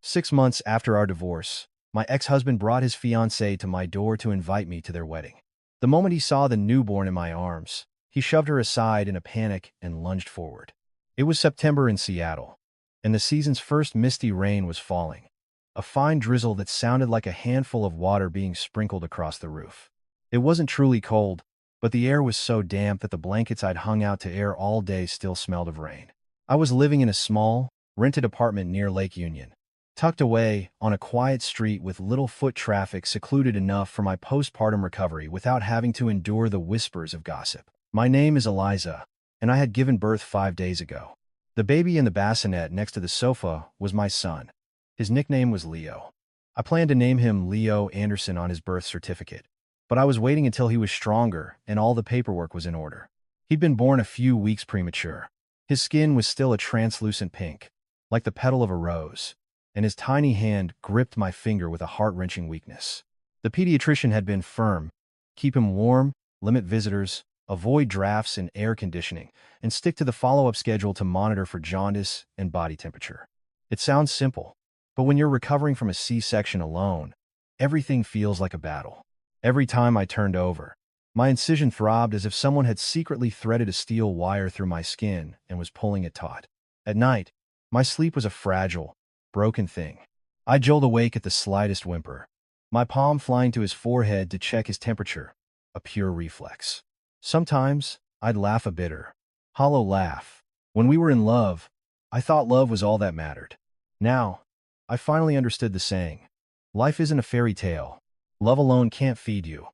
6 months after our divorce, my ex-husband brought his fiancée to my door to invite me to their wedding. The moment he saw the newborn in my arms, he shoved her aside in a panic and lunged forward. It was September in Seattle, and the season's first misty rain was falling, a fine drizzle that sounded like a handful of water being sprinkled across the roof. It wasn't truly cold, but the air was so damp that the blankets I'd hung out to air all day still smelled of rain. I was living in a small, rented apartment near Lake Union, tucked away on a quiet street with little foot traffic, secluded enough for my postpartum recovery without having to endure the whispers of gossip. My name is Eliza, and I had given birth 5 days ago. The baby in the bassinet next to the sofa was my son. His nickname was Leo. I planned to name him Leo Anderson on his birth certificate, but I was waiting until he was stronger and all the paperwork was in order. He'd been born a few weeks premature. His skin was still a translucent pink, like the petal of a rose, and his tiny hand gripped my finger with a heart-wrenching weakness. The pediatrician had been firm: keep him warm, limit visitors, avoid drafts and air conditioning, and stick to the follow-up schedule to monitor for jaundice and body temperature. It sounds simple, but when you're recovering from a C-section alone, everything feels like a battle. Every time I turned over, my incision throbbed as if someone had secretly threaded a steel wire through my skin and was pulling it taut. At night, my sleep was a fragile, broken thing. I'd jolt awake at the slightest whimper, my palm flying to his forehead to check his temperature, a pure reflex. Sometimes, I'd laugh, a bitter, hollow laugh. When we were in love, I thought love was all that mattered. Now, I finally understood the saying: life isn't a fairy tale. Love alone can't feed you,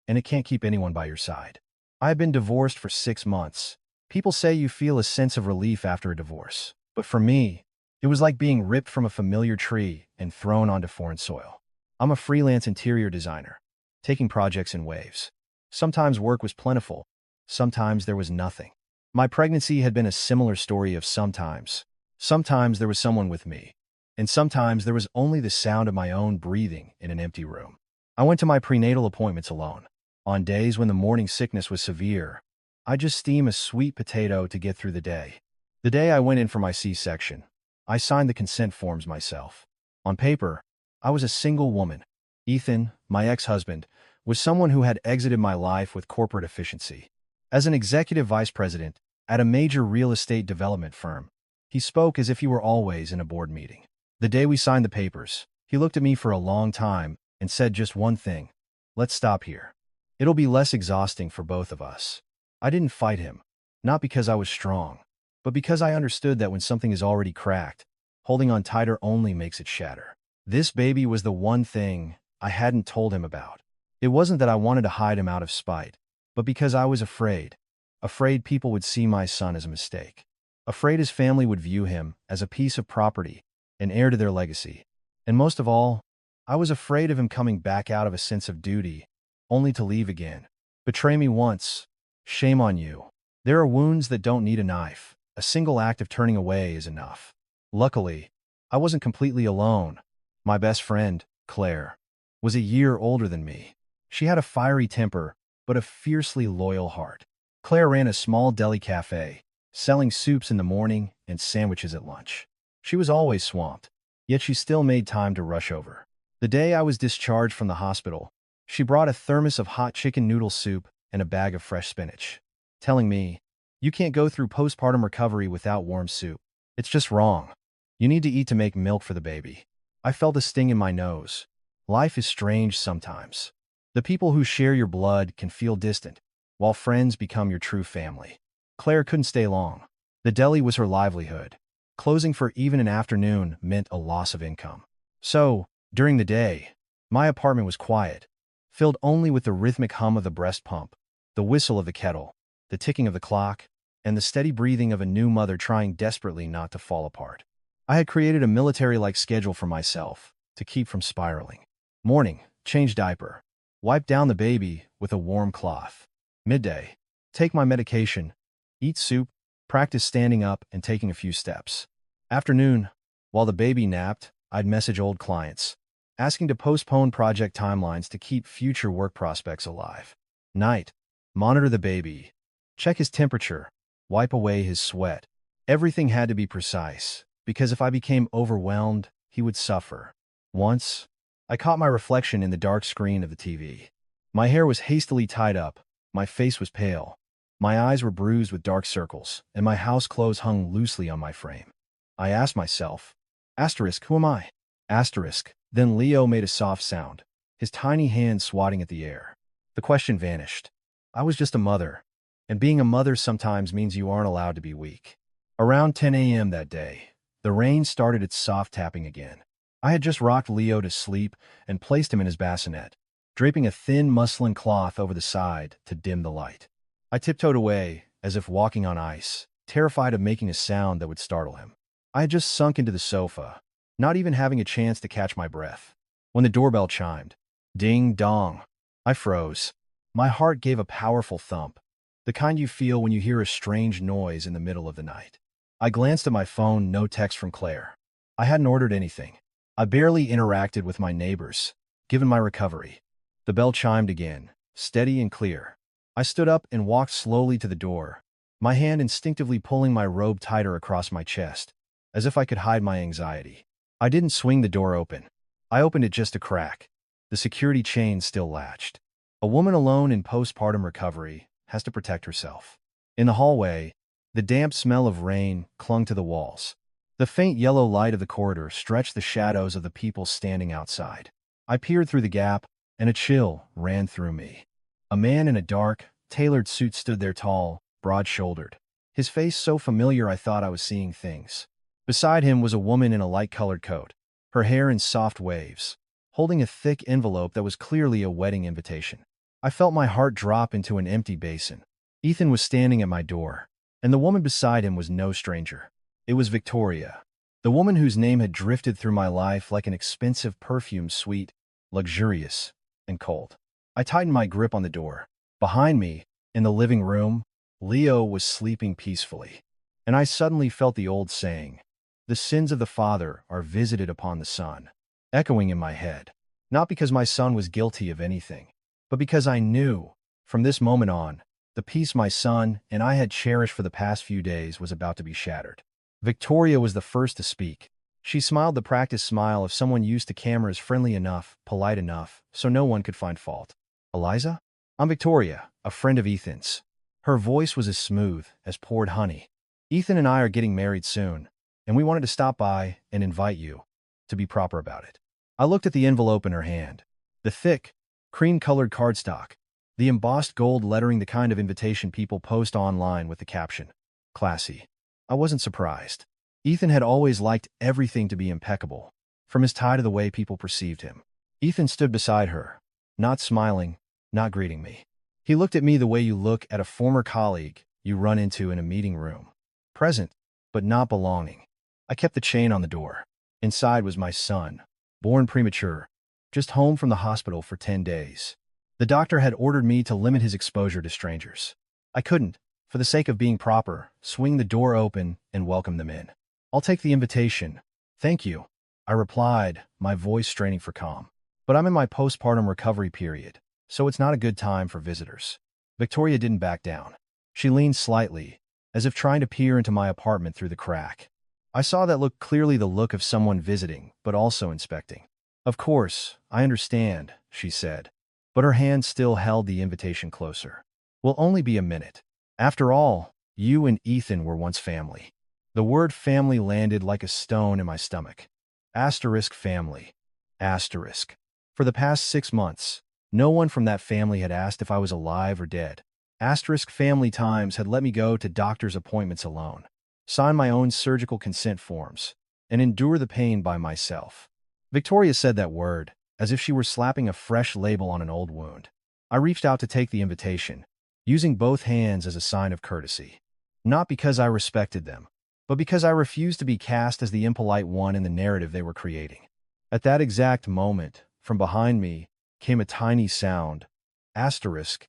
and it can't keep anyone by your side. I had been divorced for 6 months. People say you feel a sense of relief after a divorce, but for me, it was like being ripped from a familiar tree and thrown onto foreign soil. I'm a freelance interior designer, taking projects in waves. Sometimes work was plentiful, sometimes there was nothing. My pregnancy had been a similar story of sometimes. Sometimes there was someone with me, and sometimes there was only the sound of my own breathing in an empty room. I went to my prenatal appointments alone. On days when the morning sickness was severe, I'd just steam a sweet potato to get through the day. The day I went in for my C-section, I signed the consent forms myself. On paper, I was a single woman. Ethan, my ex-husband, was someone who had exited my life with corporate efficiency. As an executive vice president at a major real estate development firm, he spoke as if he were always in a board meeting. The day we signed the papers, he looked at me for a long time and said just one thing: let's stop here. It'll be less exhausting for both of us. I didn't fight him, not because I was strong, but because I understood that when something is already cracked, holding on tighter only makes it shatter. This baby was the one thing I hadn't told him about. It wasn't that I wanted to hide him out of spite, but because I was afraid. Afraid people would see my son as a mistake. Afraid his family would view him as a piece of property, an heir to their legacy. And most of all, I was afraid of him coming back out of a sense of duty, only to leave again. Betray me once, shame on you. There are wounds that don't need a knife. A single act of turning away is enough. Luckily, I wasn't completely alone. My best friend, Claire, was a year older than me. She had a fiery temper, but a fiercely loyal heart. Claire ran a small deli cafe, selling soups in the morning and sandwiches at lunch. She was always swamped, yet she still made time to rush over. The day I was discharged from the hospital, she brought a thermos of hot chicken noodle soup and a bag of fresh spinach, telling me, "You can't go through postpartum recovery without warm soup. It's just wrong. You need to eat to make milk for the baby." I felt a sting in my nose. Life is strange sometimes. The people who share your blood can feel distant, while friends become your true family. Claire couldn't stay long. The deli was her livelihood. Closing for even an afternoon meant a loss of income. So, during the day, my apartment was quiet, filled only with the rhythmic hum of the breast pump, the whistle of the kettle, the ticking of the clock, and the steady breathing of a new mother trying desperately not to fall apart. I had created a military-like schedule for myself to keep from spiraling. Morning, change diaper. Wipe down the baby with a warm cloth. Midday, take my medication, eat soup, practice standing up and taking a few steps. Afternoon, while the baby napped, I'd message old clients, asking to postpone project timelines to keep future work prospects alive. Night, monitor the baby, check his temperature, wipe away his sweat. Everything had to be precise, because if I became overwhelmed, he would suffer. Once, I caught my reflection in the dark screen of the TV. My hair was hastily tied up, my face was pale, my eyes were bruised with dark circles, and my house clothes hung loosely on my frame. I asked myself, asterisk, who am I? Asterisk. Then Leo made a soft sound, his tiny hand swatting at the air. The question vanished. I was just a mother, and being a mother sometimes means you aren't allowed to be weak. Around 10 a.m. that day, the rain started its soft tapping again. I had just rocked Leo to sleep and placed him in his bassinet, draping a thin muslin cloth over the side to dim the light. I tiptoed away, as if walking on ice, terrified of making a sound that would startle him. I had just sunk into the sofa, not even having a chance to catch my breath, when the doorbell chimed. Ding dong. I froze. My heart gave a powerful thump, the kind you feel when you hear a strange noise in the middle of the night. I glanced at my phone, no text from Claire. I hadn't ordered anything. I barely interacted with my neighbors, given my recovery. The bell chimed again, steady and clear. I stood up and walked slowly to the door, my hand instinctively pulling my robe tighter across my chest, as if I could hide my anxiety. I didn't swing the door open. I opened it just a crack. The security chain still latched. A woman alone in postpartum recovery has to protect herself. In the hallway, the damp smell of rain clung to the walls. The faint yellow light of the corridor stretched the shadows of the people standing outside. I peered through the gap, and a chill ran through me. A man in a dark, tailored suit stood there, tall, broad-shouldered. His face so familiar I thought I was seeing things. Beside him was a woman in a light-colored coat, her hair in soft waves, holding a thick envelope that was clearly a wedding invitation. I felt my heart drop into an empty basin. Ethan was standing at my door, and the woman beside him was no stranger. It was Victoria, the woman whose name had drifted through my life like an expensive perfume, sweet, luxurious, and cold. I tightened my grip on the door. Behind me, in the living room, Leo was sleeping peacefully. And I suddenly felt the old saying, "The sins of the father are visited upon the son," echoing in my head. Not because my son was guilty of anything, but because I knew, from this moment on, the peace my son and I had cherished for the past few days was about to be shattered. Victoria was the first to speak. She smiled the practiced smile of someone used to cameras, friendly enough, polite enough, so no one could find fault. "Eliza? I'm Victoria, a friend of Ethan's." Her voice was as smooth as poured honey. "Ethan and I are getting married soon, and we wanted to stop by and invite you, to be proper about it." I looked at the envelope in her hand. The thick, cream-colored cardstock, the embossed gold lettering, the kind of invitation people post online with the caption, "Classy." I wasn't surprised. Ethan had always liked everything to be impeccable, from his tie to the way people perceived him. Ethan stood beside her, not smiling, not greeting me. He looked at me the way you look at a former colleague you run into in a meeting room. Present, but not belonging. I kept the chain on the door. Inside was my son, born premature, just home from the hospital for 10 days. The doctor had ordered me to limit his exposure to strangers. I couldn't, for the sake of being proper, swing the door open and welcome them in. "I'll take the invitation. Thank you," I replied, my voice straining for calm. "But I'm in my postpartum recovery period, so it's not a good time for visitors." Victoria didn't back down. She leaned slightly, as if trying to peer into my apartment through the crack. I saw that look, clearly the look of someone visiting, but also inspecting. "Of course, I understand," she said, but her hand still held the invitation closer. "Will only be a minute. After all, you and Ethan were once family." The word family landed like a stone in my stomach. Asterisk family. Asterisk. For the past 6 months, no one from that family had asked if I was alive or dead. Asterisk family times had let me go to doctor's appointments alone, sign my own surgical consent forms, and endure the pain by myself. Victoria said that word, as if she were slapping a fresh label on an old wound. I reached out to take the invitation, using both hands as a sign of courtesy. Not because I respected them, but because I refused to be cast as the impolite one in the narrative they were creating. At that exact moment, from behind me, came a tiny sound. Asterisk.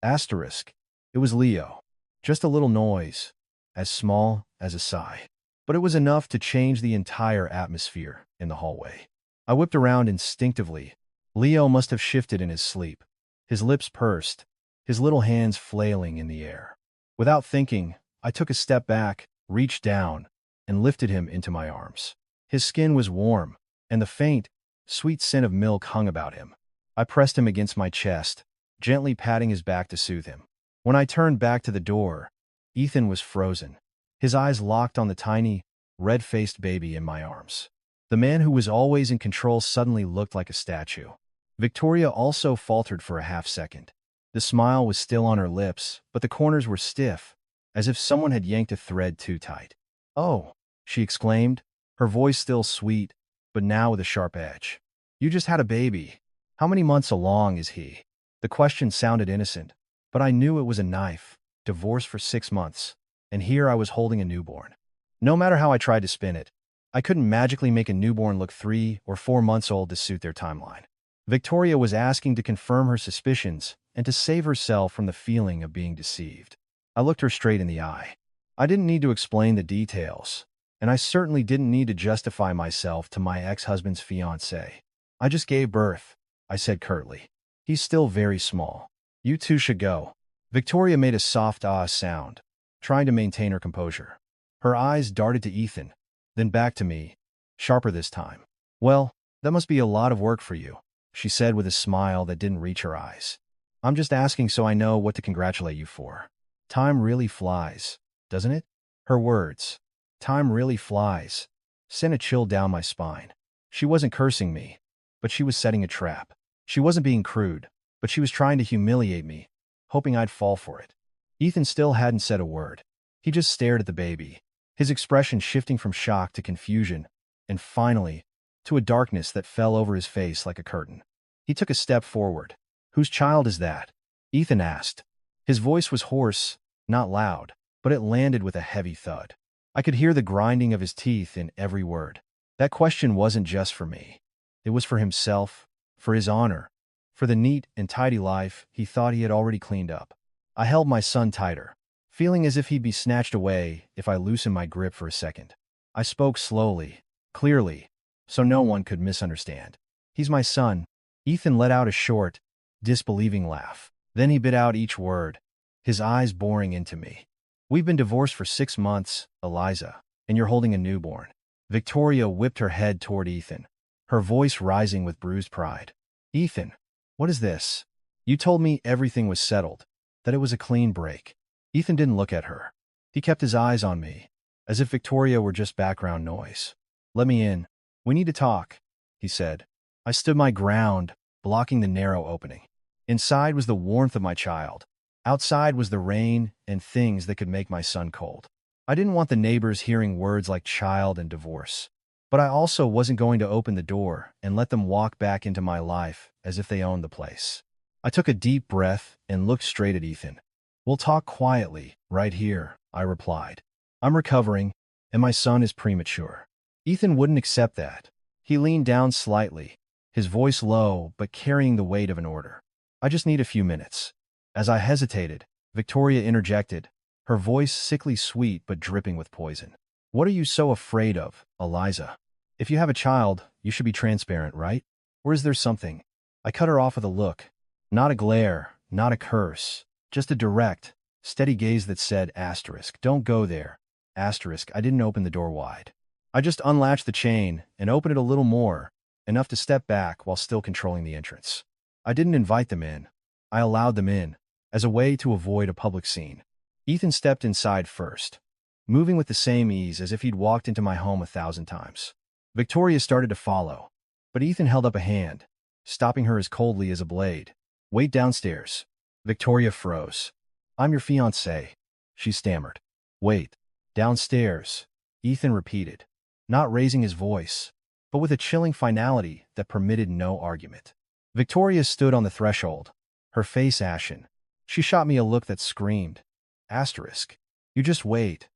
Asterisk. It was Leo. Just a little noise, as small as a sigh. But it was enough to change the entire atmosphere in the hallway. I whipped around instinctively. Leo must have shifted in his sleep. His lips pursed, his little hands flailing in the air. Without thinking, I took a step back, reached down, and lifted him into my arms. His skin was warm, and the faint, sweet scent of milk hung about him. I pressed him against my chest, gently patting his back to soothe him. When I turned back to the door, Ethan was frozen, his eyes locked on the tiny, red-faced baby in my arms. The man who was always in control suddenly looked like a statue. Victoria also faltered for a half-second. The smile was still on her lips, but the corners were stiff, as if someone had yanked a thread too tight. "Oh," she exclaimed, her voice still sweet, but now with a sharp edge. "You just had a baby. How many months along is he?" The question sounded innocent, but I knew it was a knife. Divorced for 6 months, and here I was holding a newborn. No matter how I tried to spin it, I couldn't magically make a newborn look 3 or 4 months old to suit their timeline. Victoria was asking to confirm her suspicions and to save herself from the feeling of being deceived. I looked her straight in the eye. I didn't need to explain the details, and I certainly didn't need to justify myself to my ex-husband's fiancée. "I just gave birth," I said curtly. "He's still very small. You two should go." Victoria made a soft sound, trying to maintain her composure. Her eyes darted to Ethan, then back to me, sharper this time. "Well, that must be a lot of work for you," she said with a smile that didn't reach her eyes. "I'm just asking so I know what to congratulate you for. Time really flies, doesn't it?" Her words, "Time really flies," sent a chill down my spine. She wasn't cursing me, but she was setting a trap. She wasn't being crude, but she was trying to humiliate me, hoping I'd fall for it. Ethan still hadn't said a word. He just stared at the baby, his expression shifting from shock to confusion, and finally, to a darkness that fell over his face like a curtain. He took a step forward. "Whose child is that?" Ethan asked. His voice was hoarse, not loud, but it landed with a heavy thud. I could hear the grinding of his teeth in every word. That question wasn't just for me. It was for himself, for his honor, for the neat and tidy life he thought he had already cleaned up. I held my son tighter, feeling as if he'd be snatched away if I loosened my grip for a second. I spoke slowly, clearly, so no one could misunderstand. "He's my son." Ethan let out a short, disbelieving laugh. Then he bit out each word, his eyes boring into me. "We've been divorced for 6 months, Eliza, and you're holding a newborn." Victoria whipped her head toward Ethan, her voice rising with bruised pride. "Ethan, what is this? You told me everything was settled, that it was a clean break." Ethan didn't look at her. He kept his eyes on me, as if Victoria were just background noise. "Let me in. We need to talk," he said. I stood my ground, blocking the narrow opening. Inside was the warmth of my child. Outside was the rain and things that could make my son cold. I didn't want the neighbors hearing words like child and divorce. But I also wasn't going to open the door and let them walk back into my life as if they owned the place. I took a deep breath and looked straight at Ethan. "We'll talk quietly, right here," I replied. "I'm recovering, and my son is premature." Ethan wouldn't accept that. He leaned down slightly, his voice low but carrying the weight of an order. "I just need a few minutes." As I hesitated, Victoria interjected, her voice sickly sweet but dripping with poison. "What are you so afraid of, Eliza? If you have a child, you should be transparent, right? Or is there something?" I cut her off with a look. Not a glare, not a curse, just a direct, steady gaze that said, "Don't go there." I didn't open the door wide. I just unlatched the chain and opened it a little more, enough to step back while still controlling the entrance. I didn't invite them in. I allowed them in, as a way to avoid a public scene. Ethan stepped inside first, moving with the same ease as if he'd walked into my home 1,000 times. Victoria started to follow, but Ethan held up a hand, stopping her as coldly as a blade. "Wait downstairs." Victoria froze. "I'm your fiancé," she stammered. "Wait. Downstairs," Ethan repeated, not raising his voice, but with a chilling finality that permitted no argument. Victoria stood on the threshold, her face ashen. She shot me a look that screamed, "You just wait."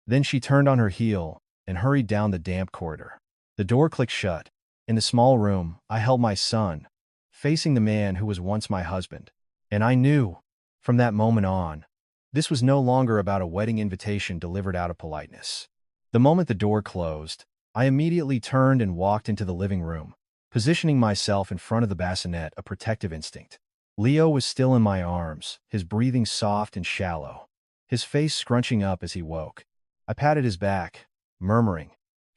Then she turned on her heel and hurried down the damp corridor. The door clicked shut. In the small room, I held my son, facing the man who was once my husband. And I knew, from that moment on, this was no longer about a wedding invitation delivered out of politeness. The moment the door closed, I immediately turned and walked into the living room, positioning myself in front of the bassinet, a protective instinct. Leo was still in my arms, his breathing soft and shallow, his face scrunching up as he woke. I patted his back, murmuring,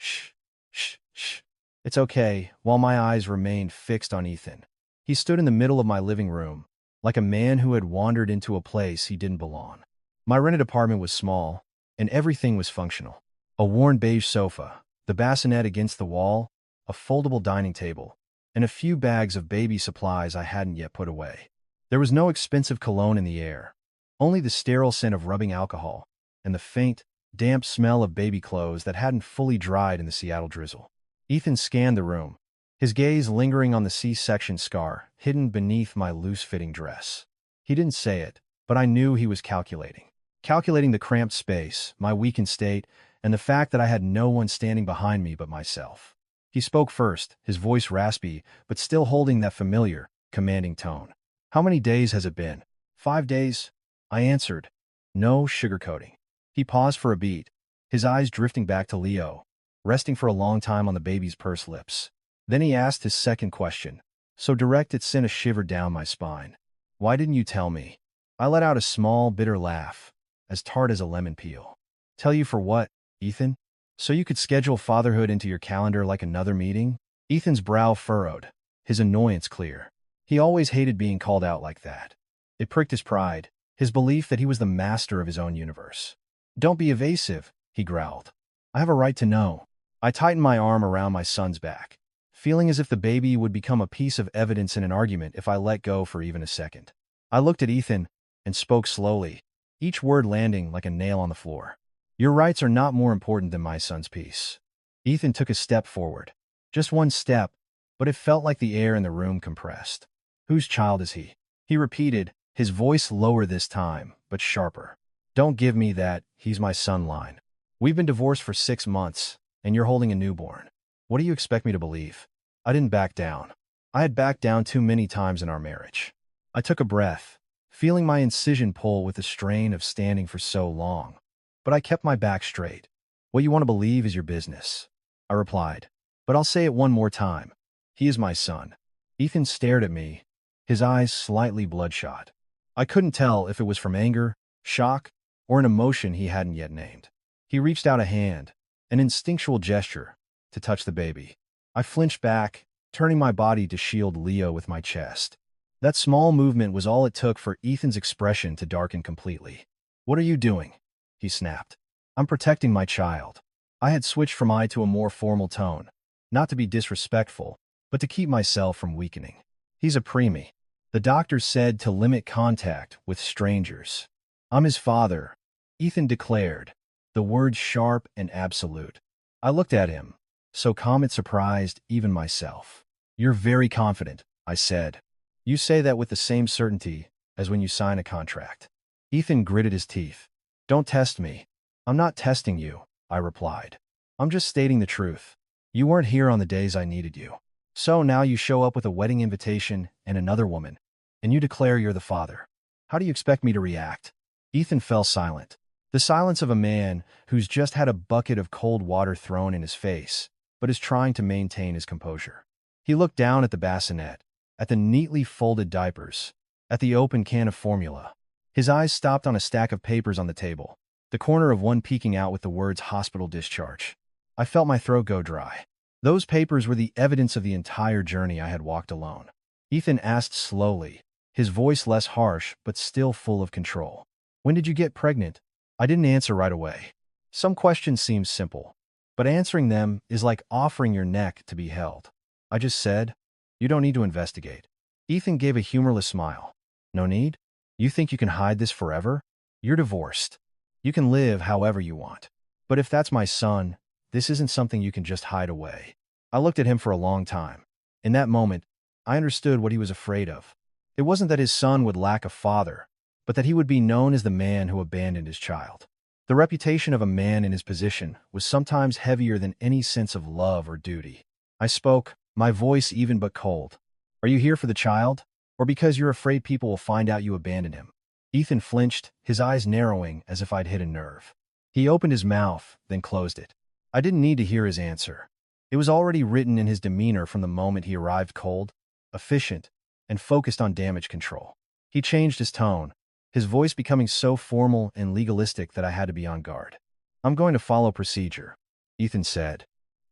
Shh, shh, shh. It's okay, while my eyes remained fixed on Ethan. He stood in the middle of my living room, like a man who had wandered into a place he didn't belong. My rented apartment was small, and everything was functional. A worn beige sofa, the bassinet against the wall, a foldable dining table, and a few bags of baby supplies I hadn't yet put away. There was no expensive cologne in the air, only the sterile scent of rubbing alcohol, and the faint, damp smell of baby clothes that hadn't fully dried in the Seattle drizzle. Ethan scanned the room, his gaze lingering on the C-section scar hidden beneath my loose-fitting dress. He didn't say it, but I knew he was calculating. Calculating the cramped space, my weakened state, and the fact that I had no one standing behind me but myself. He spoke first, his voice raspy, but still holding that familiar, commanding tone. "How many days has it been?" "5 days," I answered. No sugarcoating. He paused for a beat, his eyes drifting back to Leo, resting for a long time on the baby's pursed lips. Then he asked his second question, so direct it sent a shiver down my spine. "Why didn't you tell me?" I let out a small, bitter laugh, as tart as a lemon peel. "Tell you for what, Ethan? So you could schedule fatherhood into your calendar like another meeting?" Ethan's brow furrowed, his annoyance clear. He always hated being called out like that. It pricked his pride, his belief that he was the master of his own universe. "Don't be evasive," he growled. "I have a right to know." I tightened my arm around my son's back, feeling as if the baby would become a piece of evidence in an argument if I let go for even a second. I looked at Ethan and spoke slowly, each word landing like a nail on the floor. "Your rights are not more important than my son's peace." Ethan took a step forward. Just one step, but it felt like the air in the room compressed. "Whose child is he?" he repeated, his voice lower this time, but sharper. "Don't give me that 'he's my son' line. We've been divorced for 6 months, and you're holding a newborn. What do you expect me to believe?" I didn't back down. I had backed down too many times in our marriage. I took a breath, feeling my incision pull with the strain of standing for so long. But I kept my back straight. "What you want to believe is your business," I replied. "But I'll say it one more time. He is my son." Ethan stared at me, his eyes slightly bloodshot. I couldn't tell if it was from anger, shock, or an emotion he hadn't yet named. He reached out a hand, an instinctual gesture, to touch the baby. I flinched back, turning my body to shield Leo with my chest. That small movement was all it took for Ethan's expression to darken completely. "What are you doing?" he snapped. "I'm protecting my child." I had switched from I to a more formal tone, not to be disrespectful, but to keep myself from weakening. "He's a preemie. The doctor said to limit contact with strangers." "I'm his father," Ethan declared, the words sharp and absolute. I looked at him, so calm it surprised even myself. "You're very confident," I said. "You say that with the same certainty as when you sign a contract." Ethan gritted his teeth. "Don't test me." "I'm not testing you," I replied. "I'm just stating the truth. You weren't here on the days I needed you. So now you show up with a wedding invitation and another woman, and you declare you're the father. How do you expect me to react?" Ethan fell silent. The silence of a man who's just had a bucket of cold water thrown in his face, but is trying to maintain his composure. He looked down at the bassinet, at the neatly folded diapers, at the open can of formula. His eyes stopped on a stack of papers on the table, the corner of one peeking out with the words "hospital discharge." I felt my throat go dry. Those papers were the evidence of the entire journey I had walked alone. Ethan asked slowly, his voice less harsh but still full of control. "When did you get pregnant?" I didn't answer right away. Some questions seem simple, but answering them is like offering your neck to be held. I just said, "You don't need to investigate." Ethan gave a humorless smile. "No need? You think you can hide this forever? You're divorced. You can live however you want. But if that's my son, this isn't something you can just hide away." I looked at him for a long time. In that moment, I understood what he was afraid of. It wasn't that his son would lack a father, but that he would be known as the man who abandoned his child. The reputation of a man in his position was sometimes heavier than any sense of love or duty. I spoke, my voice even but cold. "Are you here for the child, or because you're afraid people will find out you abandoned him?" Ethan flinched, his eyes narrowing as if I'd hit a nerve. He opened his mouth, then closed it. I didn't need to hear his answer. It was already written in his demeanor from the moment he arrived: cold, efficient, and focused on damage control. He changed his tone, his voice becoming so formal and legalistic that I had to be on guard. "I'm going to follow procedure," Ethan said.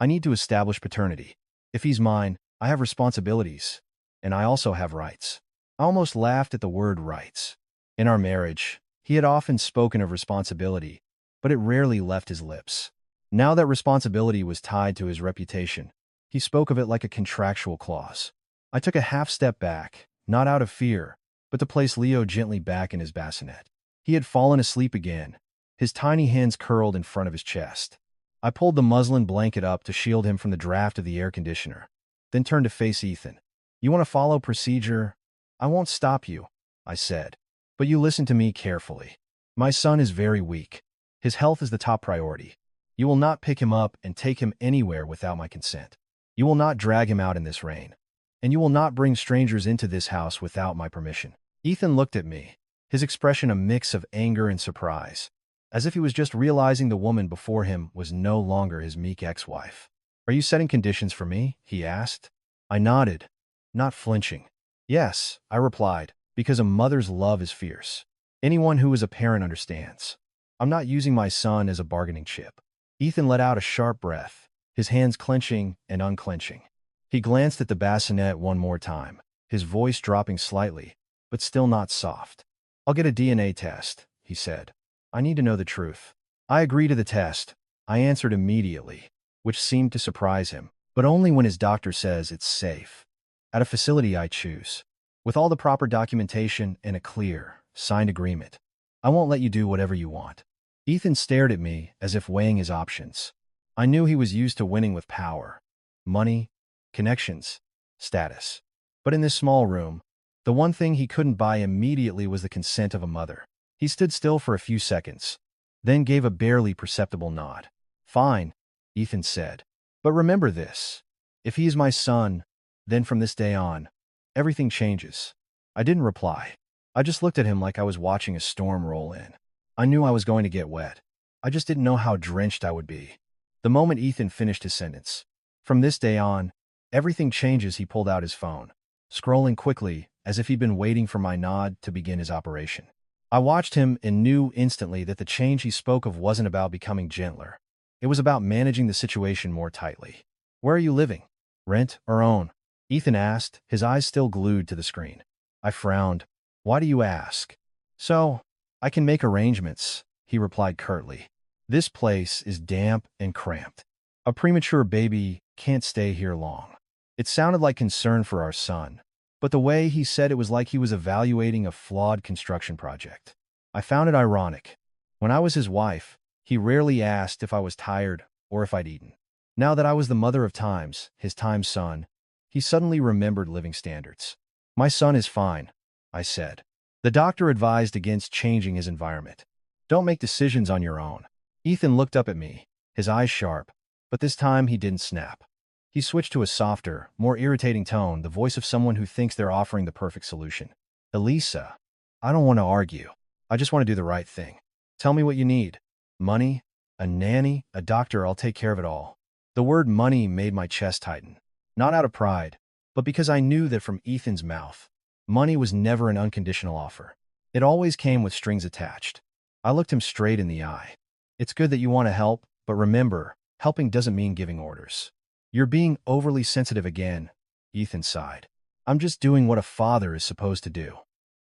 I need to establish paternity. If he's mine, I have responsibilities. And I also have rights. I almost laughed at the word rights. In our marriage, he had often spoken of responsibility, but it rarely left his lips. Now that responsibility was tied to his reputation, he spoke of it like a contractual clause. I took a half step back, not out of fear, but to place Leo gently back in his bassinet. He had fallen asleep again, his tiny hands curled in front of his chest. I pulled the muslin blanket up to shield him from the draft of the air conditioner, then turned to face Ethan. You want to follow procedure? I won't stop you, I said. But you listen to me carefully. My son is very weak. His health is the top priority. You will not pick him up and take him anywhere without my consent. You will not drag him out in this rain. And you will not bring strangers into this house without my permission. Ethan looked at me, his expression a mix of anger and surprise, as if he was just realizing the woman before him was no longer his meek ex-wife. Are you setting conditions for me? He asked. I nodded, not flinching. Yes, I replied, because a mother's love is fierce. Anyone who is a parent understands. I'm not using my son as a bargaining chip. Ethan let out a sharp breath, his hands clenching and unclenching. He glanced at the bassinet one more time, his voice dropping slightly, but still not soft. I'll get a DNA test, he said. I need to know the truth. I agree to the test, I answered immediately, which seemed to surprise him, but only when his doctor says it's safe. At a facility I choose, with all the proper documentation and a clear, signed agreement. I won't let you do whatever you want. Ethan stared at me as if weighing his options. I knew he was used to winning with power, money, connections, status. But in this small room, the one thing he couldn't buy immediately was the consent of a mother. He stood still for a few seconds, then gave a barely perceptible nod. Fine, Ethan said. But remember this. If he is my son, then from this day on, everything changes. I didn't reply. I just looked at him like I was watching a storm roll in. I knew I was going to get wet. I just didn't know how drenched I would be. The moment Ethan finished his sentence. From this day on, everything changes. He pulled out his phone, scrolling quickly as if he'd been waiting for my nod to begin his operation. I watched him and knew instantly that the change he spoke of wasn't about becoming gentler. It was about managing the situation more tightly. Where are you living? Rent or own? Ethan asked, his eyes still glued to the screen. I frowned. Why do you ask? So, I can make arrangements, he replied curtly. This place is damp and cramped. A premature baby can't stay here long. It sounded like concern for our son, but the way he said it was like he was evaluating a flawed construction project. I found it ironic. When I was his wife, he rarely asked if I was tired or if I'd eaten. Now that I was the mother of Times, his Times son, he suddenly remembered living standards. My son is fine, I said. The doctor advised against changing his environment. Don't make decisions on your own. Ethan looked up at me, his eyes sharp, but this time he didn't snap. He switched to a softer, more irritating tone, the voice of someone who thinks they're offering the perfect solution. Elisa, I don't want to argue. I just want to do the right thing. Tell me what you need. Money? A nanny? A doctor? I'll take care of it all. The word money made my chest tighten. Not out of pride, but because I knew that from Ethan's mouth, money was never an unconditional offer. It always came with strings attached. I looked him straight in the eye. It's good that you want to help, but remember, helping doesn't mean giving orders. You're being overly sensitive again, Ethan sighed. I'm just doing what a father is supposed to do.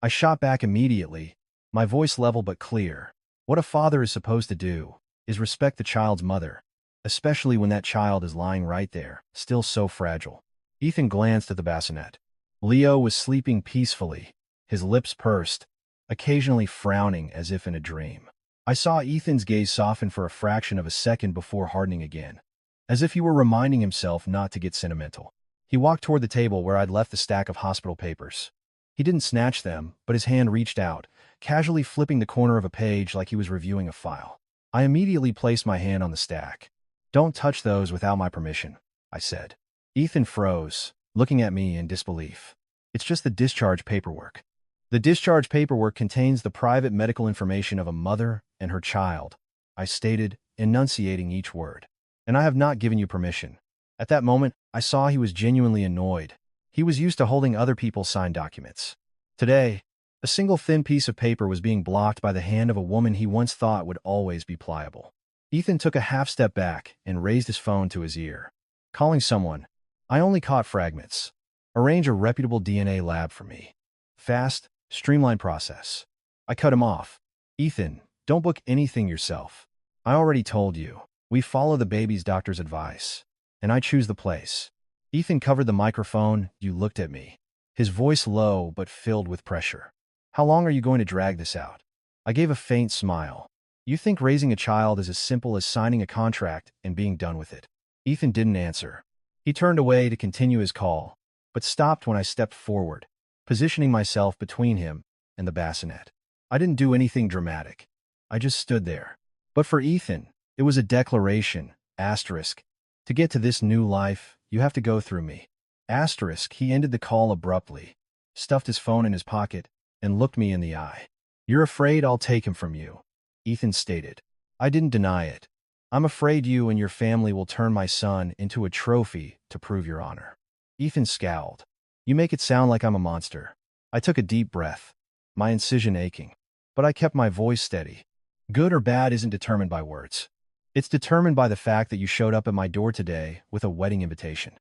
I shot back immediately, my voice level but clear. What a father is supposed to do is respect the child's mother, especially when that child is lying right there, still so fragile. Ethan glanced at the bassinet. Leo was sleeping peacefully, his lips pursed, occasionally frowning as if in a dream. I saw Ethan's gaze soften for a fraction of a second before hardening again, as if he were reminding himself not to get sentimental. He walked toward the table where I'd left the stack of hospital papers. He didn't snatch them, but his hand reached out, casually flipping the corner of a page like he was reviewing a file. I immediately placed my hand on the stack. Don't touch those without my permission, I said. Ethan froze, looking at me in disbelief. It's just the discharge paperwork. The discharge paperwork contains the private medical information of a mother and her child, I stated, enunciating each word. And I have not given you permission. At that moment, I saw he was genuinely annoyed. He was used to holding other people sign documents. Today, a single thin piece of paper was being blocked by the hand of a woman he once thought would always be pliable. Ethan took a half step back and raised his phone to his ear. Calling someone. I only caught fragments. Arrange a reputable DNA lab for me. Fast, streamlined process. I cut him off. Ethan, don't book anything yourself. I already told you. We follow the baby's doctor's advice. And I choose the place. Ethan covered the microphone. You looked at me. His voice low but filled with pressure. How long are you going to drag this out? I gave a faint smile. You think raising a child is as simple as signing a contract and being done with it? Ethan didn't answer. He turned away to continue his call, but stopped when I stepped forward, positioning myself between him and the bassinet. I didn't do anything dramatic. I just stood there. But for Ethan, it was a declaration, asterisk. To get to this new life, you have to go through me. Asterisk, he ended the call abruptly, stuffed his phone in his pocket, and looked me in the eye. You're afraid I'll take him from you, Ethan stated. I didn't deny it. I'm afraid you and your family will turn my son into a trophy to prove your honor. Ethan scowled. You make it sound like I'm a monster. I took a deep breath, my incision aching, but I kept my voice steady. Good or bad isn't determined by words. It's determined by the fact that you showed up at my door today with a wedding invitation.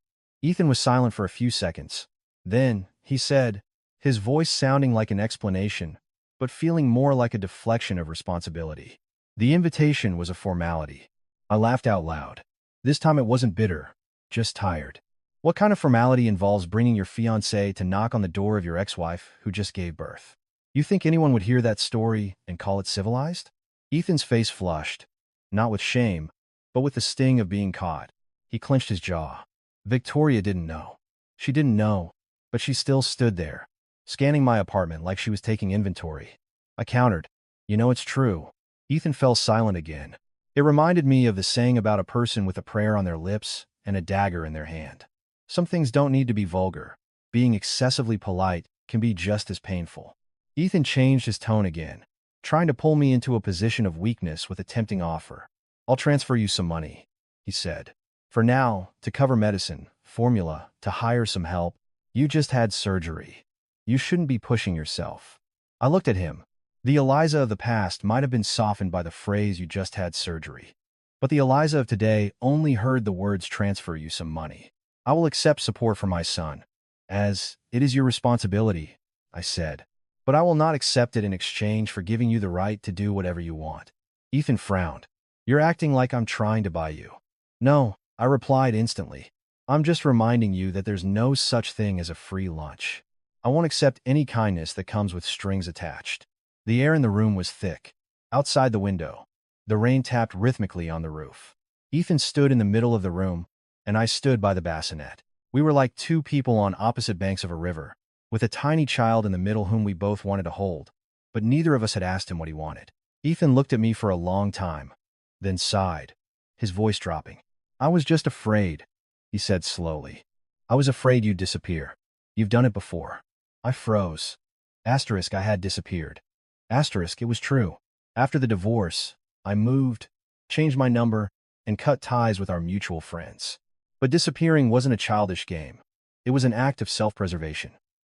Ethan was silent for a few seconds. Then, he said, his voice sounding like an explanation, but feeling more like a deflection of responsibility. The invitation was a formality. I laughed out loud. This time it wasn't bitter, just tired. What kind of formality involves bringing your fiancé to knock on the door of your ex-wife who just gave birth? You think anyone would hear that story and call it civilized? Ethan's face flushed, not with shame, but with the sting of being caught. He clenched his jaw. Victoria didn't know. She didn't know, but she still stood there, scanning my apartment like she was taking inventory. I countered. You know it's true. Ethan fell silent again. It reminded me of the saying about a person with a prayer on their lips and a dagger in their hand. Some things don't need to be vulgar. Being excessively polite can be just as painful. Ethan changed his tone again, trying to pull me into a position of weakness with a tempting offer. I'll transfer you some money, he said. For now, to cover medicine, formula, to hire some help. You just had surgery. You shouldn't be pushing yourself. I looked at him. The Eliza of the past might have been softened by the phrase you just had surgery. But the Eliza of today only heard the words transfer you some money. I will accept support for my son, as it is your responsibility, I said. But I will not accept it in exchange for giving you the right to do whatever you want. Ethan frowned. You're acting like I'm trying to buy you. No, I replied instantly. I'm just reminding you that there's no such thing as a free lunch. I won't accept any kindness that comes with strings attached. The air in the room was thick. Outside the window, the rain tapped rhythmically on the roof. Ethan stood in the middle of the room, and I stood by the bassinet. We were like two people on opposite banks of a river, with a tiny child in the middle whom we both wanted to hold, but neither of us had asked him what he wanted. Ethan looked at me for a long time, then sighed, his voice dropping. I was just afraid, he said slowly. I was afraid you'd disappear. You've done it before. I froze. Asterisk, I had disappeared. Asterisk, it was true. After the divorce, I moved, changed my number, and cut ties with our mutual friends. But disappearing wasn't a childish game. It was an act of self-preservation.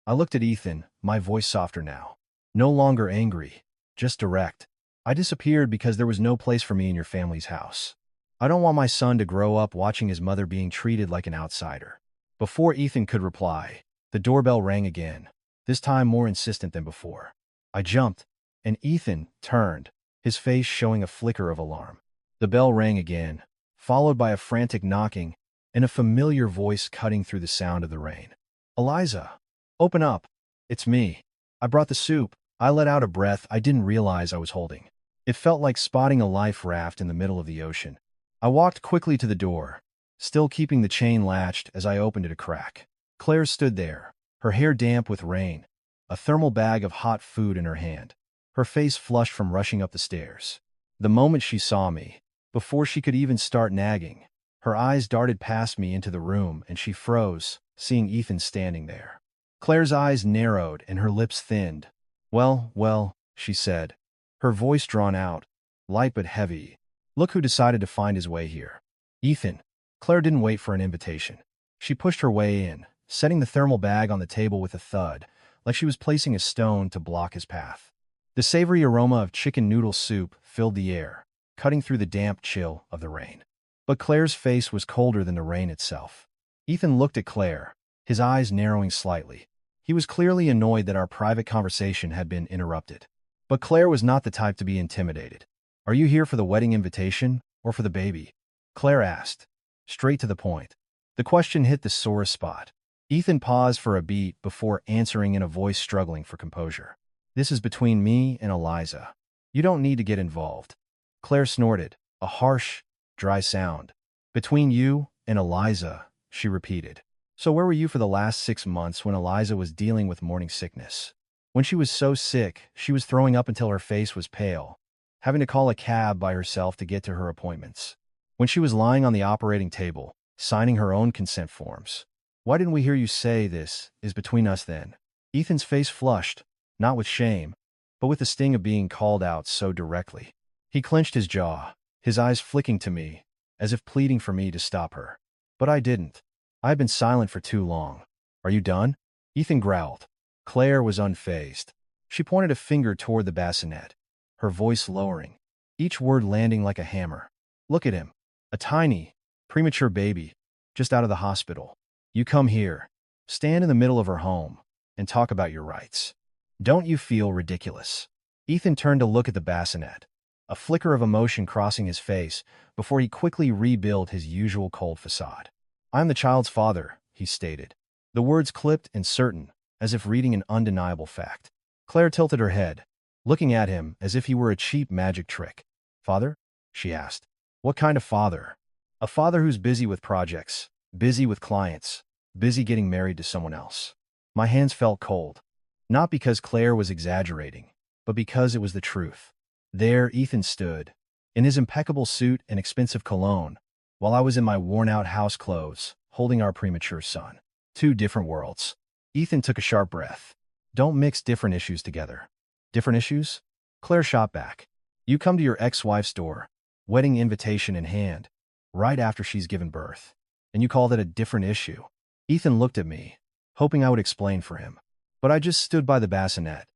I looked at Ethan, my voice softer now. No longer angry, just direct. I disappeared because there was no place for me in your family's house. I don't want my son to grow up watching his mother being treated like an outsider. Before Ethan could reply, the doorbell rang again, this time more insistent than before. I jumped, and Ethan turned, his face showing a flicker of alarm. The bell rang again, followed by a frantic knocking and a familiar voice cutting through the sound of the rain. Eliza, open up. It's me. I brought the soup. I let out a breath I didn't realize I was holding. It felt like spotting a life raft in the middle of the ocean. I walked quickly to the door, still keeping the chain latched as I opened it a crack. Claire stood there, her hair damp with rain, a thermal bag of hot food in her hand, her face flushed from rushing up the stairs. The moment she saw me, before she could even start nagging, her eyes darted past me into the room and she froze, seeing Ethan standing there. Claire's eyes narrowed and her lips thinned. Well, she said, her voice drawn out, light but heavy. Look who decided to find his way here. Ethan. Claire didn't wait for an invitation. She pushed her way in, setting the thermal bag on the table with a thud, like she was placing a stone to block his path. The savory aroma of chicken noodle soup filled the air, cutting through the damp chill of the rain. But Claire's face was colder than the rain itself. Ethan looked at Claire, his eyes narrowing slightly. He was clearly annoyed that our private conversation had been interrupted. But Claire was not the type to be intimidated. "Are you here for the wedding invitation, or for the baby?" Claire asked, straight to the point. The question hit the sorest spot. Ethan paused for a beat before answering in a voice struggling for composure. "This is between me and Eliza. You don't need to get involved." Claire snorted, a harsh, dry sound. "Between you and Eliza," she repeated. "So where were you for the last 6 months when Eliza was dealing with morning sickness? When she was so sick, she was throwing up until her face was pale, having to call a cab by herself to get to her appointments. When she was lying on the operating table, signing her own consent forms. Why didn't we hear you say this is between us then?" Ethan's face flushed, not with shame, but with the sting of being called out so directly. He clenched his jaw, his eyes flicking to me, as if pleading for me to stop her. But I didn't. I had been silent for too long. "Are you done?" Ethan growled. Claire was unfazed. She pointed a finger toward the bassinet, her voice lowering, each word landing like a hammer. "Look at him. A tiny, premature baby, just out of the hospital. You come here, stand in the middle of her home, and talk about your rights. Don't you feel ridiculous?" Ethan turned to look at the bassinet, a flicker of emotion crossing his face before he quickly rebuilt his usual cold facade. "I'm the child's father," he stated, the words clipped and certain, as if reading an undeniable fact. Claire tilted her head, looking at him as if he were a cheap magic trick. "Father?" she asked. "What kind of father?" "A father who's busy with projects, busy with clients, busy getting married to someone else." My hands felt cold, not because Claire was exaggerating, but because it was the truth. There Ethan stood, in his impeccable suit and expensive cologne, while I was in my worn-out house clothes, holding our premature son. Two different worlds. Ethan took a sharp breath. "Don't mix different issues together." "Different issues?" Claire shot back. "You come to your ex-wife's door, wedding invitation in hand, right after she's given birth, and you call that a different issue?" Ethan looked at me, hoping I would explain for him. But I just stood by the bassinet,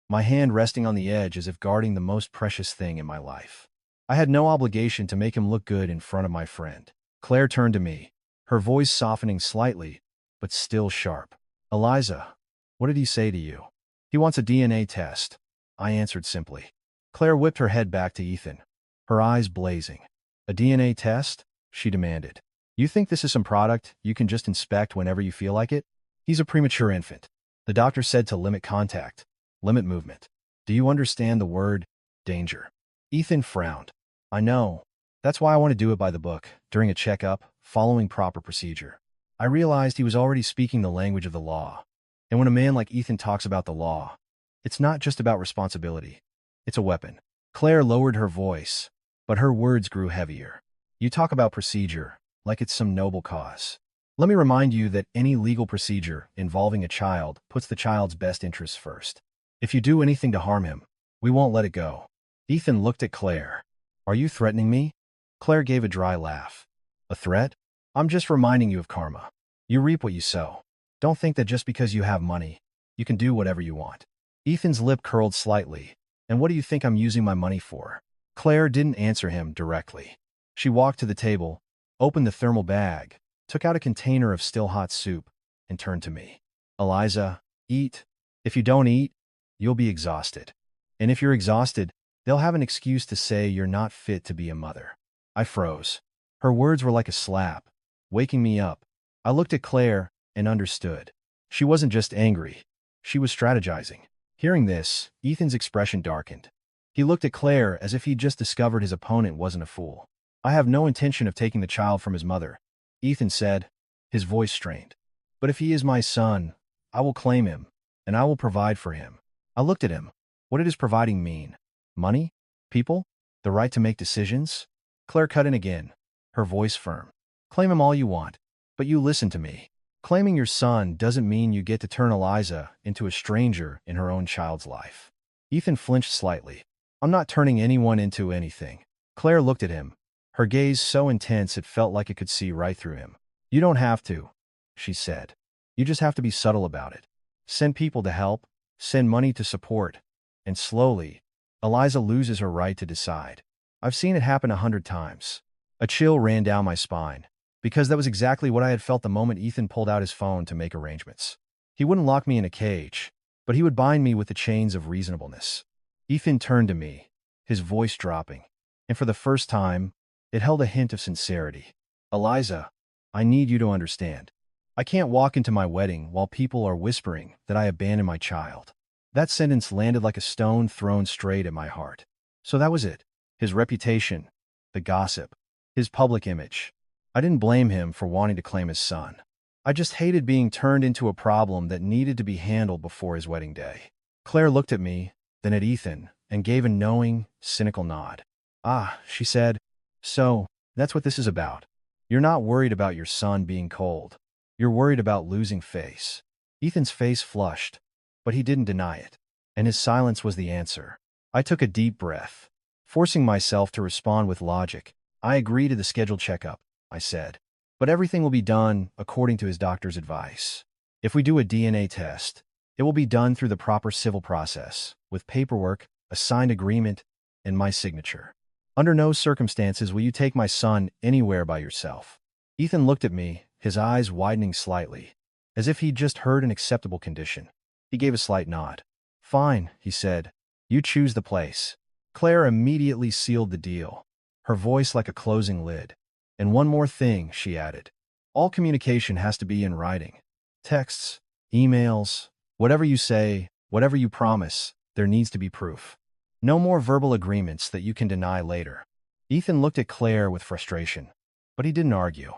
my hand resting on the edge as if guarding the most precious thing in my life. I had no obligation to make him look good in front of my friend. Claire turned to me, her voice softening slightly, but still sharp. "Eliza, what did he say to you?" "He wants a DNA test," I answered simply. Claire whipped her head back to Ethan, her eyes blazing. "A DNA test?" she demanded. "You think this is some product you can just inspect whenever you feel like it? He's a premature infant. The doctor said to limit contact, limit movement. Do you understand the word danger?" Ethan frowned. "I know. That's why I want to do it by the book, during a checkup, following proper procedure." I realized he was already speaking the language of the law. And when a man like Ethan talks about the law, it's not just about responsibility. It's a weapon. Claire lowered her voice, but her words grew heavier. "You talk about procedure, like it's some noble cause. Let me remind you that any legal procedure involving a child puts the child's best interests first. If you do anything to harm him, we won't let it go." Ethan looked at Claire. "Are you threatening me?" Claire gave a dry laugh. "A threat? I'm just reminding you of karma. You reap what you sow. Don't think that just because you have money, you can do whatever you want." Ethan's lip curled slightly. "And what do you think I'm using my money for?" Claire didn't answer him directly. She walked to the table, opened the thermal bag, took out a container of still hot soup, and turned to me. "Eliza, eat. If you don't eat, you'll be exhausted. And if you're exhausted, they'll have an excuse to say you're not fit to be a mother." I froze. Her words were like a slap, waking me up. I looked at Claire and understood. She wasn't just angry. She was strategizing. Hearing this, Ethan's expression darkened. He looked at Claire as if he'd just discovered his opponent wasn't a fool. "I have no intention of taking the child from his mother," Ethan said, his voice strained. "But if he is my son, I will claim him, and I will provide for him." I looked at him. What did his providing mean? Money? People? The right to make decisions? Claire cut in again, her voice firm. "Claim him all you want, but you listen to me. Claiming your son doesn't mean you get to turn Eliza into a stranger in her own child's life." Ethan flinched slightly. "I'm not turning anyone into anything." Claire looked at him, her gaze so intense it felt like it could see right through him. "You don't have to," she said. "You just have to be subtle about it. Send people to help, send money to support, and slowly, Eliza loses her right to decide." I've seen it happen 100 times. A chill ran down my spine, because that was exactly what I had felt the moment Ethan pulled out his phone to make arrangements. He wouldn't lock me in a cage, but he would bind me with the chains of reasonableness. Ethan turned to me, his voice dropping, and for the first time, it held a hint of sincerity. Eliza, I need you to understand. I can't walk into my wedding while people are whispering that I abandoned my child. That sentence landed like a stone thrown straight at my heart. So that was it. His reputation, the gossip, his public image. I didn't blame him for wanting to claim his son. I just hated being turned into a problem that needed to be handled before his wedding day. Claire looked at me, then at Ethan, and gave a knowing, cynical nod. Ah, she said, so, that's what this is about. You're not worried about your son being cold. You're worried about losing face. Ethan's face flushed, but he didn't deny it, and his silence was the answer. I took a deep breath. Forcing myself to respond with logic, I agree to the scheduled checkup, I said. But everything will be done according to his doctor's advice. If we do a DNA test, it will be done through the proper civil process, with paperwork, a signed agreement, and my signature. Under no circumstances will you take my son anywhere by yourself. Ethan looked at me, his eyes widening slightly, as if he'd just heard an acceptable condition. He gave a slight nod. Fine, he said. You choose the place. Claire immediately sealed the deal, her voice like a closing lid. And one more thing, she added. All communication has to be in writing. Texts, emails, whatever you say, whatever you promise, there needs to be proof. No more verbal agreements that you can deny later. Ethan looked at Claire with frustration, but he didn't argue.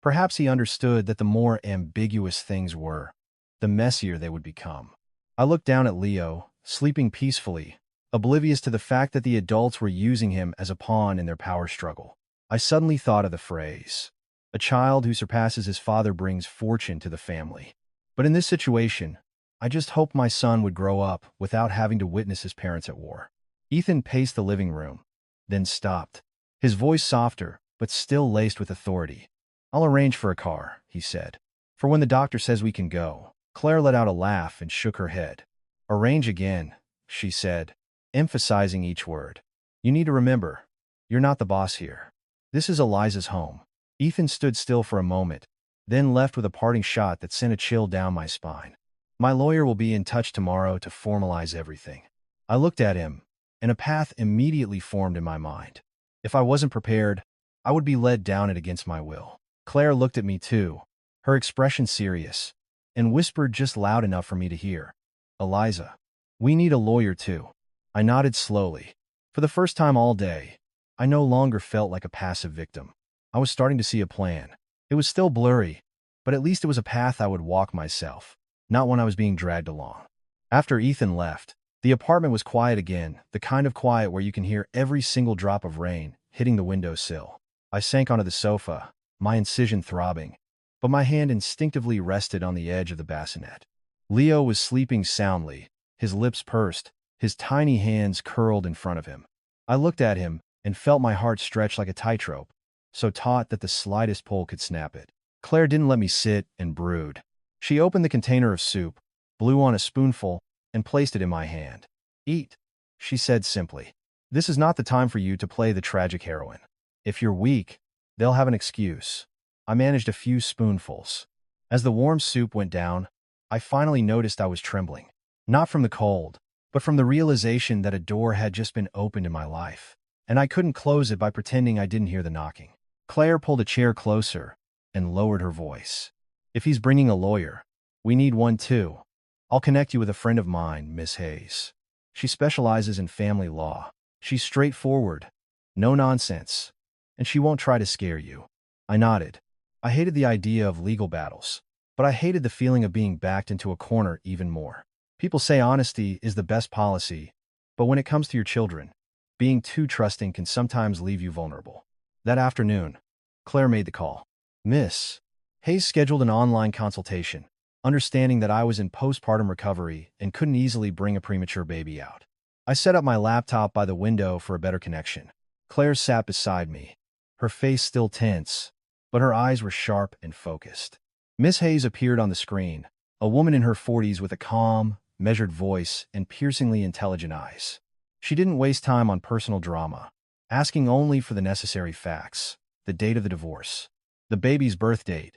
Perhaps he understood that the more ambiguous things were, the messier they would become. I looked down at Leo, sleeping peacefully, oblivious to the fact that the adults were using him as a pawn in their power struggle. I suddenly thought of the phrase, a child who surpasses his father brings fortune to the family. But in this situation, I just hoped my son would grow up without having to witness his parents at war. Ethan paced the living room, then stopped, his voice softer, but still laced with authority. I'll arrange for a car, he said. For when the doctor says we can go. Claire let out a laugh and shook her head. Arrange again, she said, emphasizing each word. You need to remember, you're not the boss here. This is Eliza's home. Ethan stood still for a moment, then left with a parting shot that sent a chill down my spine. My lawyer will be in touch tomorrow to formalize everything. I looked at him, and a path immediately formed in my mind. If I wasn't prepared, I would be led down it against my will. Claire looked at me too, her expression serious, and whispered just loud enough for me to hear. Eliza, we need a lawyer too. I nodded slowly. For the first time all day, I no longer felt like a passive victim. I was starting to see a plan. It was still blurry, but at least it was a path I would walk myself, not one I was being dragged along. After Ethan left, the apartment was quiet again, the kind of quiet where you can hear every single drop of rain hitting the windowsill. I sank onto the sofa, my incision throbbing, but my hand instinctively rested on the edge of the bassinet. Leo was sleeping soundly, his lips pursed, his tiny hands curled in front of him. I looked at him and felt my heart stretch like a tightrope, so taut that the slightest pull could snap it. Claire didn't let me sit and brood. She opened the container of soup, blew on a spoonful, and placed it in my hand. Eat, she said simply. This is not the time for you to play the tragic heroine. If you're weak, they'll have an excuse. I managed a few spoonfuls. As the warm soup went down, I finally noticed I was trembling. Not from the cold, but from the realization that a door had just been opened in my life, and I couldn't close it by pretending I didn't hear the knocking. Claire pulled a chair closer and lowered her voice. If he's bringing a lawyer, we need one too. I'll connect you with a friend of mine, Miss Hayes. She specializes in family law. She's straightforward, no nonsense, and she won't try to scare you. I nodded. I hated the idea of legal battles, but I hated the feeling of being backed into a corner even more. People say honesty is the best policy, but when it comes to your children, being too trusting can sometimes leave you vulnerable. That afternoon, Claire made the call. Miss Hayes scheduled an online consultation, understanding that I was in postpartum recovery and couldn't easily bring a premature baby out. I set up my laptop by the window for a better connection. Claire sat beside me, her face still tense, but her eyes were sharp and focused. Miss Hayes appeared on the screen, a woman in her 40s with a calm, measured voice and piercingly intelligent eyes. She didn't waste time on personal drama. asking only for the necessary facts: the date of the divorce, the baby's birth date,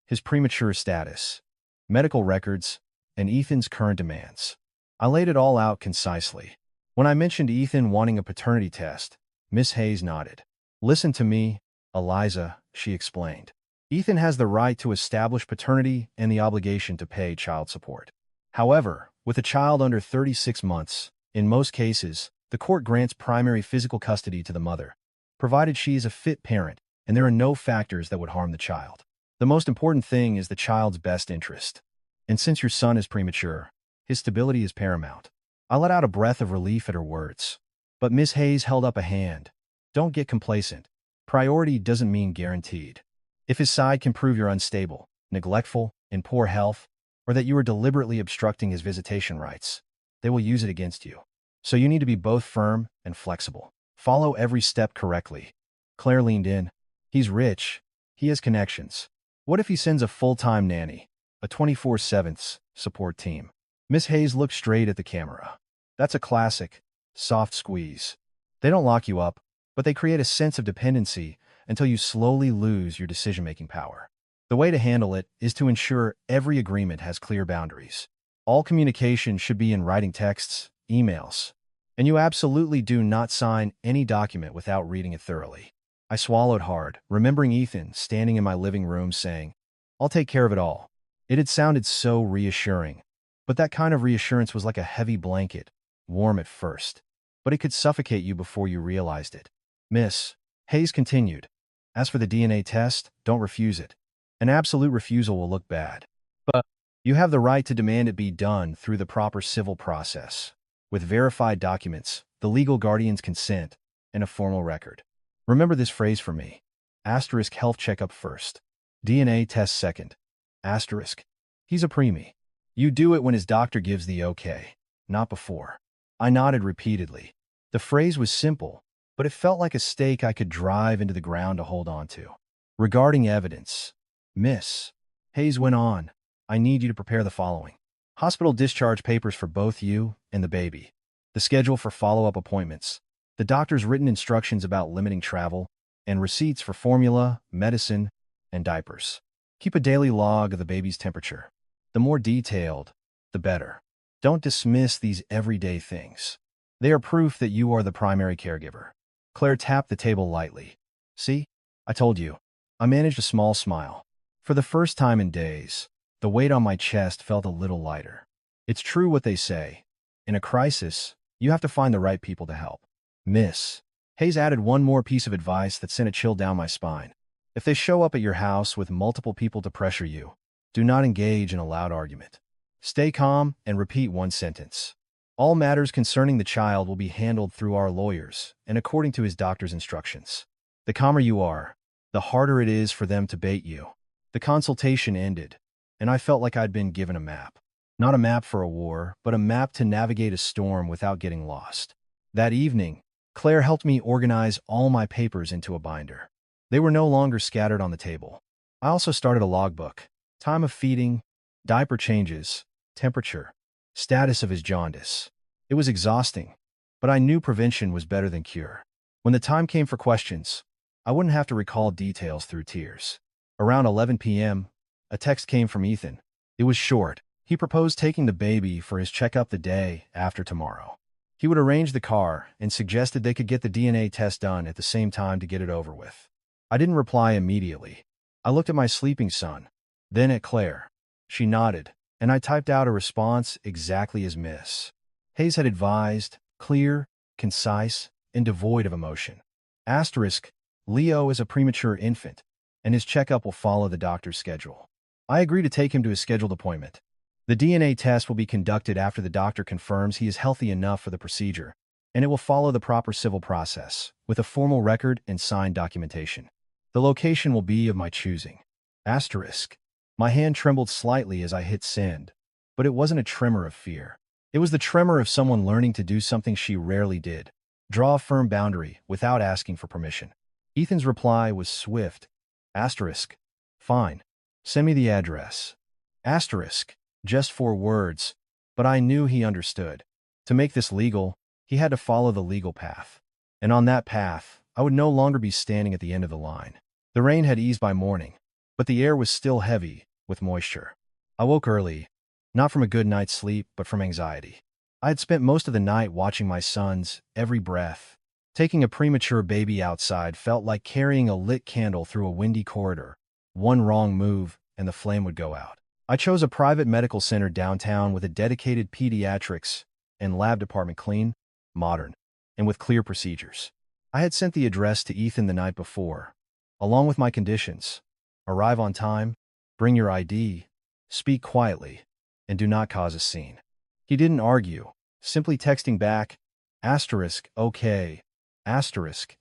his premature status, medical records, and Ethan's current demands. I laid it all out concisely. When I mentioned Ethan wanting a paternity test, Miss Hayes nodded. "Listen to me, Eliza," she explained. "Ethan has the right to establish paternity and the obligation to pay child support. However, with a child under 36 months, in most cases, the court grants primary physical custody to the mother, provided she is a fit parent and there are no factors that would harm the child. The most important thing is the child's best interest. And since your son is premature, his stability is paramount." I let out a breath of relief at her words. But Miss Hayes held up a hand. "Don't get complacent. Priority doesn't mean guaranteed. If his side can prove you're unstable, neglectful, in poor health, or that you are deliberately obstructing his visitation rights, they will use it against you. So you need to be both firm and flexible. Follow every step correctly." Claire leaned in. "He's rich. He has connections. What if he sends a full-time nanny, a 24/7 support team?" Miss Hayes looked straight at the camera. "That's a classic, soft squeeze. They don't lock you up, but they create a sense of dependency until you slowly lose your decision-making power. The way to handle it is to ensure every agreement has clear boundaries. All communication should be in writing texts, emails, and you absolutely do not sign any document without reading it thoroughly." I swallowed hard, remembering Ethan standing in my living room saying, "I'll take care of it all." It had sounded so reassuring, but that kind of reassurance was like a heavy blanket, warm at first, but it could suffocate you before you realized it. Miss Hayes continued, "As for the DNA test, don't refuse it. An absolute refusal will look bad. But you have the right to demand it be done through the proper civil process, with verified documents, the legal guardian's consent, and a formal record. Remember this phrase for me. Asterisk health checkup first. DNA test second. Asterisk. He's a preemie. You do it when his doctor gives the okay, not before." I nodded repeatedly. The phrase was simple, but it felt like a stake I could drive into the ground to hold on to. "Regarding evidence," Miss Hayes went on, "I need you to prepare the following: hospital discharge papers for both you and the baby, the schedule for follow-up appointments, the doctor's written instructions about limiting travel, and receipts for formula, medicine, and diapers. Keep a daily log of the baby's temperature. The more detailed, the better. Don't dismiss these everyday things. They are proof that you are the primary caregiver." Claire tapped the table lightly. "See? I told you." I managed a small smile. For the first time in days, the weight on my chest felt a little lighter. It's true what they say. In a crisis, you have to find the right people to help. Miss Hayes added one more piece of advice that sent a chill down my spine. "If they show up at your house with multiple people to pressure you, do not engage in a loud argument. Stay calm and repeat one sentence. All matters concerning the child will be handled through our lawyers and according to his doctor's instructions. The calmer you are, the harder it is for them to bait you." The consultation ended, and I felt like I'd been given a map. Not a map for a war, but a map to navigate a storm without getting lost. That evening, Claire helped me organize all my papers into a binder. They were no longer scattered on the table. I also started a logbook: time of feeding, diaper changes, temperature, status of his jaundice. It was exhausting, but I knew prevention was better than cure. When the time came for questions, I wouldn't have to recall details through tears. Around 11 p.m., a text came from Ethan. It was short. He proposed taking the baby for his checkup the day after tomorrow. He would arrange the car and suggested they could get the DNA test done at the same time to get it over with. I didn't reply immediately. I looked at my sleeping son, then at Claire. She nodded, and I typed out a response exactly as Miss Hayes had advised: clear, concise, and devoid of emotion. Asterisk, Leo is a premature infant, and his checkup will follow the doctor's schedule. I agree to take him to his scheduled appointment. The DNA test will be conducted after the doctor confirms he is healthy enough for the procedure, and it will follow the proper civil process, with a formal record and signed documentation. The location will be of my choosing. Asterisk. My hand trembled slightly as I hit send, but it wasn't a tremor of fear. It was the tremor of someone learning to do something she rarely did: draw a firm boundary without asking for permission. Ethan's reply was swift. Asterisk. Fine. Send me the address. Asterisk. Just 4 words, but I knew he understood. To make this legal, he had to follow the legal path. And on that path, I would no longer be standing at the end of the line. The rain had eased by morning, but the air was still heavy with moisture. I woke early, not from a good night's sleep, but from anxiety. I had spent most of the night watching my son's every breath. Taking a premature baby outside felt like carrying a lit candle through a windy corridor. One wrong move, and the flame would go out. I chose a private medical center downtown with a dedicated pediatrics and lab department, clean, modern, and with clear procedures. I had sent the address to Ethan the night before, along with my conditions: arrive on time, bring your ID, speak quietly, and do not cause a scene. He didn't argue, simply texting back, okay,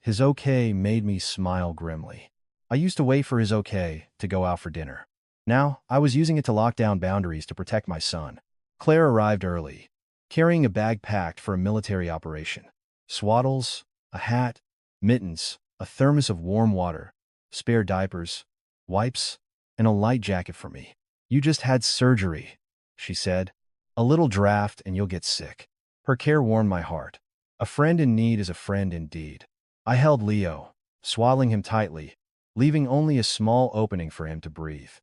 his okay made me smile grimly. I used to wait for his okay to go out for dinner. Now, I was using it to lock down boundaries to protect my son. Claire arrived early, carrying a bag packed for a military operation. Swaddles, a hat, mittens, a thermos of warm water, spare diapers, wipes, and a light jacket for me. "You just had surgery," she said. "A little draft and you'll get sick." Her care warmed my heart. A friend in need is a friend indeed. I held Leo, swaddling him tightly, leaving only a small opening for him to breathe.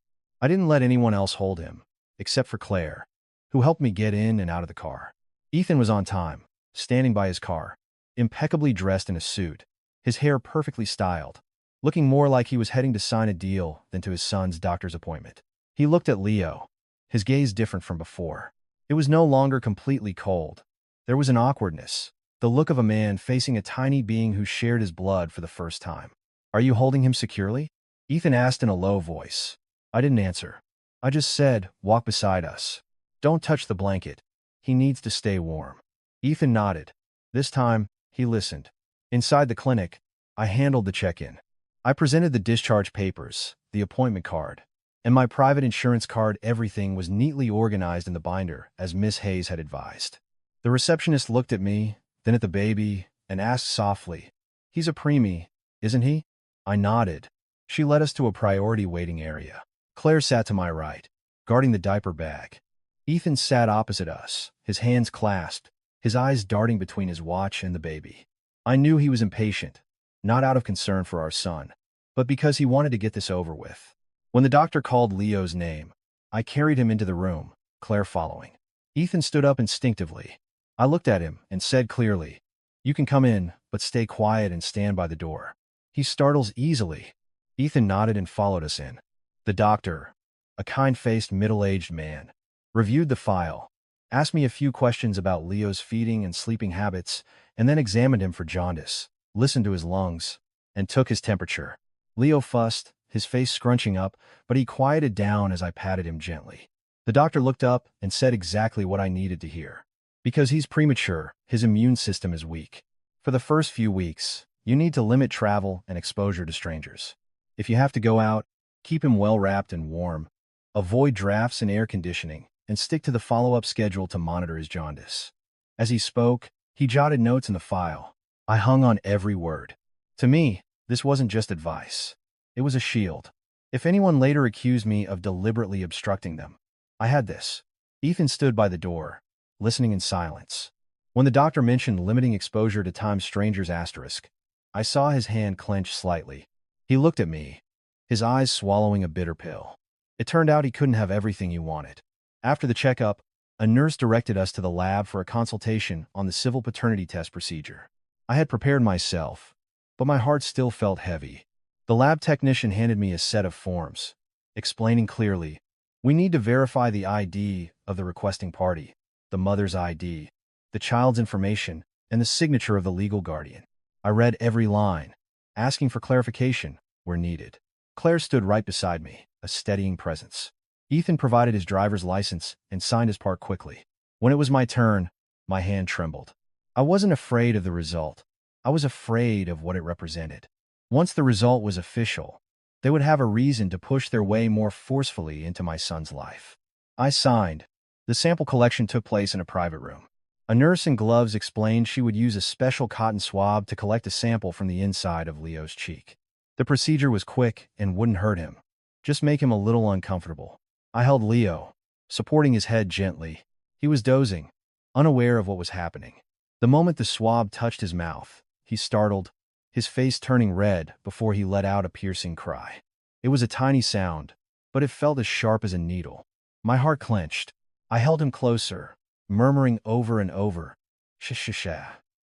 I didn't let anyone else hold him, except for Claire, who helped me get in and out of the car. Ethan was on time, standing by his car, impeccably dressed in a suit, his hair perfectly styled, looking more like he was heading to sign a deal than to his son's doctor's appointment. He looked at Leo, his gaze different from before. It was no longer completely cold. There was an awkwardness, the look of a man facing a tiny being who shared his blood for the first time. "Are you holding him securely?" Ethan asked in a low voice. I didn't answer. I just said, "Walk beside us. Don't touch the blanket. He needs to stay warm." Ethan nodded. This time, he listened. Inside the clinic, I handled the check-in. I presented the discharge papers, the appointment card, and my private insurance card. Everything was neatly organized in the binder, as Miss Hayes had advised. The receptionist looked at me, then at the baby, and asked softly, "He's a preemie, isn't he?" I nodded. She led us to a priority waiting area. Claire sat to my right, guarding the diaper bag. Ethan sat opposite us, his hands clasped, his eyes darting between his watch and the baby. I knew he was impatient, not out of concern for our son, but because he wanted to get this over with. When the doctor called Leo's name, I carried him into the room, Claire following. Ethan stood up instinctively. I looked at him and said clearly, "You can come in, but stay quiet and stand by the door." "He startles easily." Ethan nodded and followed us in. The doctor, a kind-faced middle-aged man, reviewed the file, asked me a few questions about Leo's feeding and sleeping habits, and then examined him for jaundice, listened to his lungs, and took his temperature. Leo fussed, his face scrunching up, but he quieted down as I patted him gently. The doctor looked up and said exactly what I needed to hear. "Because he's premature, his immune system is weak. For the first few weeks, you need to limit travel and exposure to strangers. If you have to go out, keep him well wrapped and warm, avoid drafts and air conditioning, and stick to the follow-up schedule to monitor his jaundice." As he spoke, he jotted notes in the file. I hung on every word. To me, this wasn't just advice. It was a shield. If anyone later accused me of deliberately obstructing them, I had this. Ethan stood by the door, listening in silence. When the doctor mentioned limiting exposure to time strangers asterisk, I saw his hand clench slightly. He looked at me, his eyes swallowing a bitter pill. It turned out he couldn't have everything he wanted. After the checkup, a nurse directed us to the lab for a consultation on the civil paternity test procedure. I had prepared myself, but my heart still felt heavy. The lab technician handed me a set of forms, explaining clearly, "We need to verify the ID of the requesting party, the mother's ID, the child's information, and the signature of the legal guardian." I read every line, asking for clarification where needed. Claire stood right beside me, a steadying presence. Ethan provided his driver's license and signed his part quickly. When it was my turn, my hand trembled. I wasn't afraid of the result. I was afraid of what it represented. Once the result was official, they would have a reason to push their way more forcefully into my son's life. I signed. The sample collection took place in a private room. A nurse in gloves explained she would use a special cotton swab to collect a sample from the inside of Leo's cheek. The procedure was quick and wouldn't hurt him, just make him a little uncomfortable. I held Leo, supporting his head gently. He was dozing, unaware of what was happening. The moment the swab touched his mouth, he startled, his face turning red before he let out a piercing cry. It was a tiny sound, but it felt as sharp as a needle. My heart clenched. I held him closer, murmuring over and over, "Shh, shh, shh.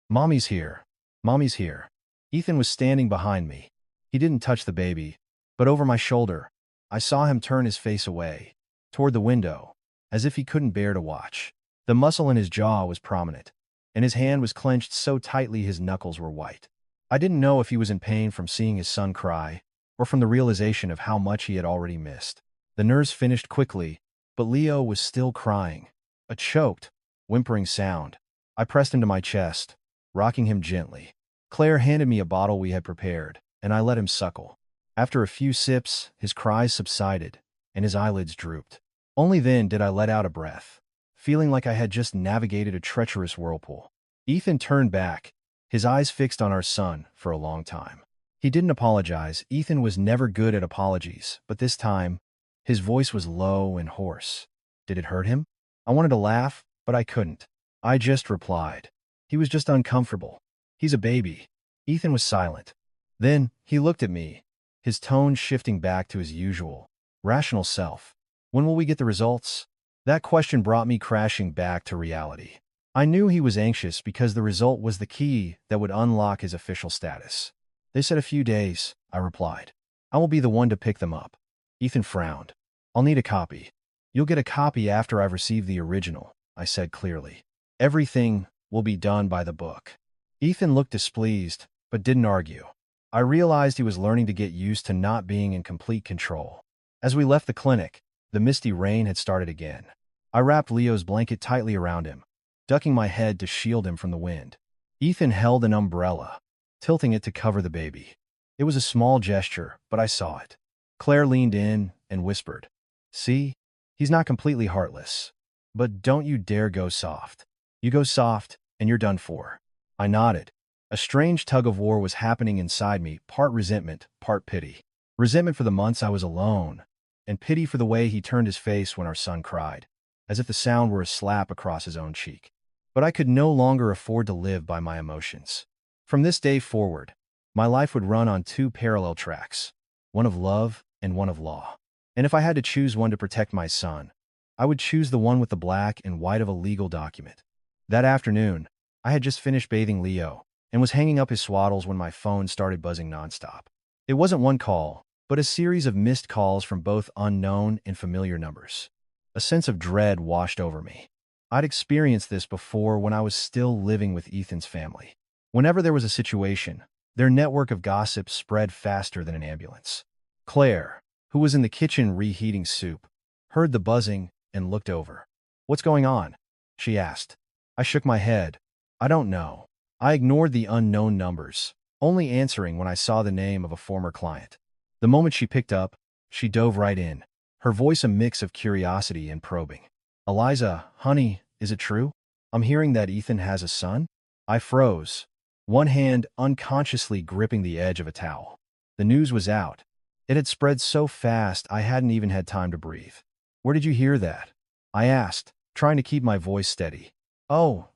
Mommy's here. Mommy's here." Ethan was standing behind me. He didn't touch the baby, but over my shoulder, I saw him turn his face away, toward the window, as if he couldn't bear to watch. The muscle in his jaw was prominent, and his hand was clenched so tightly his knuckles were white. I didn't know if he was in pain from seeing his son cry, or from the realization of how much he had already missed. The nurse finished quickly, but Leo was still crying. A choked, whimpering sound. I pressed him to my chest, rocking him gently. Claire handed me a bottle we had prepared, and I let him suckle. After a few sips, his cries subsided, and his eyelids drooped. Only then did I let out a breath, feeling like I had just navigated a treacherous whirlpool. Ethan turned back, his eyes fixed on our son for a long time. He didn't apologize. Ethan was never good at apologies, but this time, his voice was low and hoarse. Did it hurt him? I wanted to laugh, but I couldn't. I just replied. He was just uncomfortable. He's a baby. Ethan was silent. Then, he looked at me, his tone shifting back to his usual, rational self. When will we get the results? That question brought me crashing back to reality. I knew he was anxious because the result was the key that would unlock his official status. They said a few days, I replied. I will be the one to pick them up. Ethan frowned. I'll need a copy. You'll get a copy after I've received the original, I said clearly. Everything will be done by the book. Ethan looked displeased, but didn't argue. I realized he was learning to get used to not being in complete control. As we left the clinic, the misty rain had started again. I wrapped Leo's blanket tightly around him, ducking my head to shield him from the wind. Ethan held an umbrella, tilting it to cover the baby. It was a small gesture, but I saw it. Claire leaned in and whispered, "See? He's not completely heartless. But don't you dare go soft. You go soft, and you're done for." I nodded. A strange tug-of-war was happening inside me, part resentment, part pity. Resentment for the months I was alone, and pity for the way he turned his face when our son cried, as if the sound were a slap across his own cheek. But I could no longer afford to live by my emotions. From this day forward, my life would run on two parallel tracks, one of love and one of law. And if I had to choose one to protect my son, I would choose the one with the black and white of a legal document. That afternoon, I had just finished bathing Leo and was hanging up his swaddles when my phone started buzzing nonstop. It wasn't one call, but a series of missed calls from both unknown and familiar numbers. A sense of dread washed over me. I'd experienced this before when I was still living with Ethan's family. Whenever there was a situation, their network of gossip spread faster than an ambulance. Claire, who was in the kitchen reheating soup, heard the buzzing and looked over. "What's going on?" she asked. I shook my head. "I don't know." I ignored the unknown numbers, only answering when I saw the name of a former client. The moment she picked up, she dove right in, her voice a mix of curiosity and probing. "Eliza, honey, is it true? I'm hearing that Ethan has a son?" I froze, one hand unconsciously gripping the edge of a towel. The news was out. It had spread so fast I hadn't even had time to breathe. "Where did you hear that?" I asked, trying to keep my voice steady. "Oh,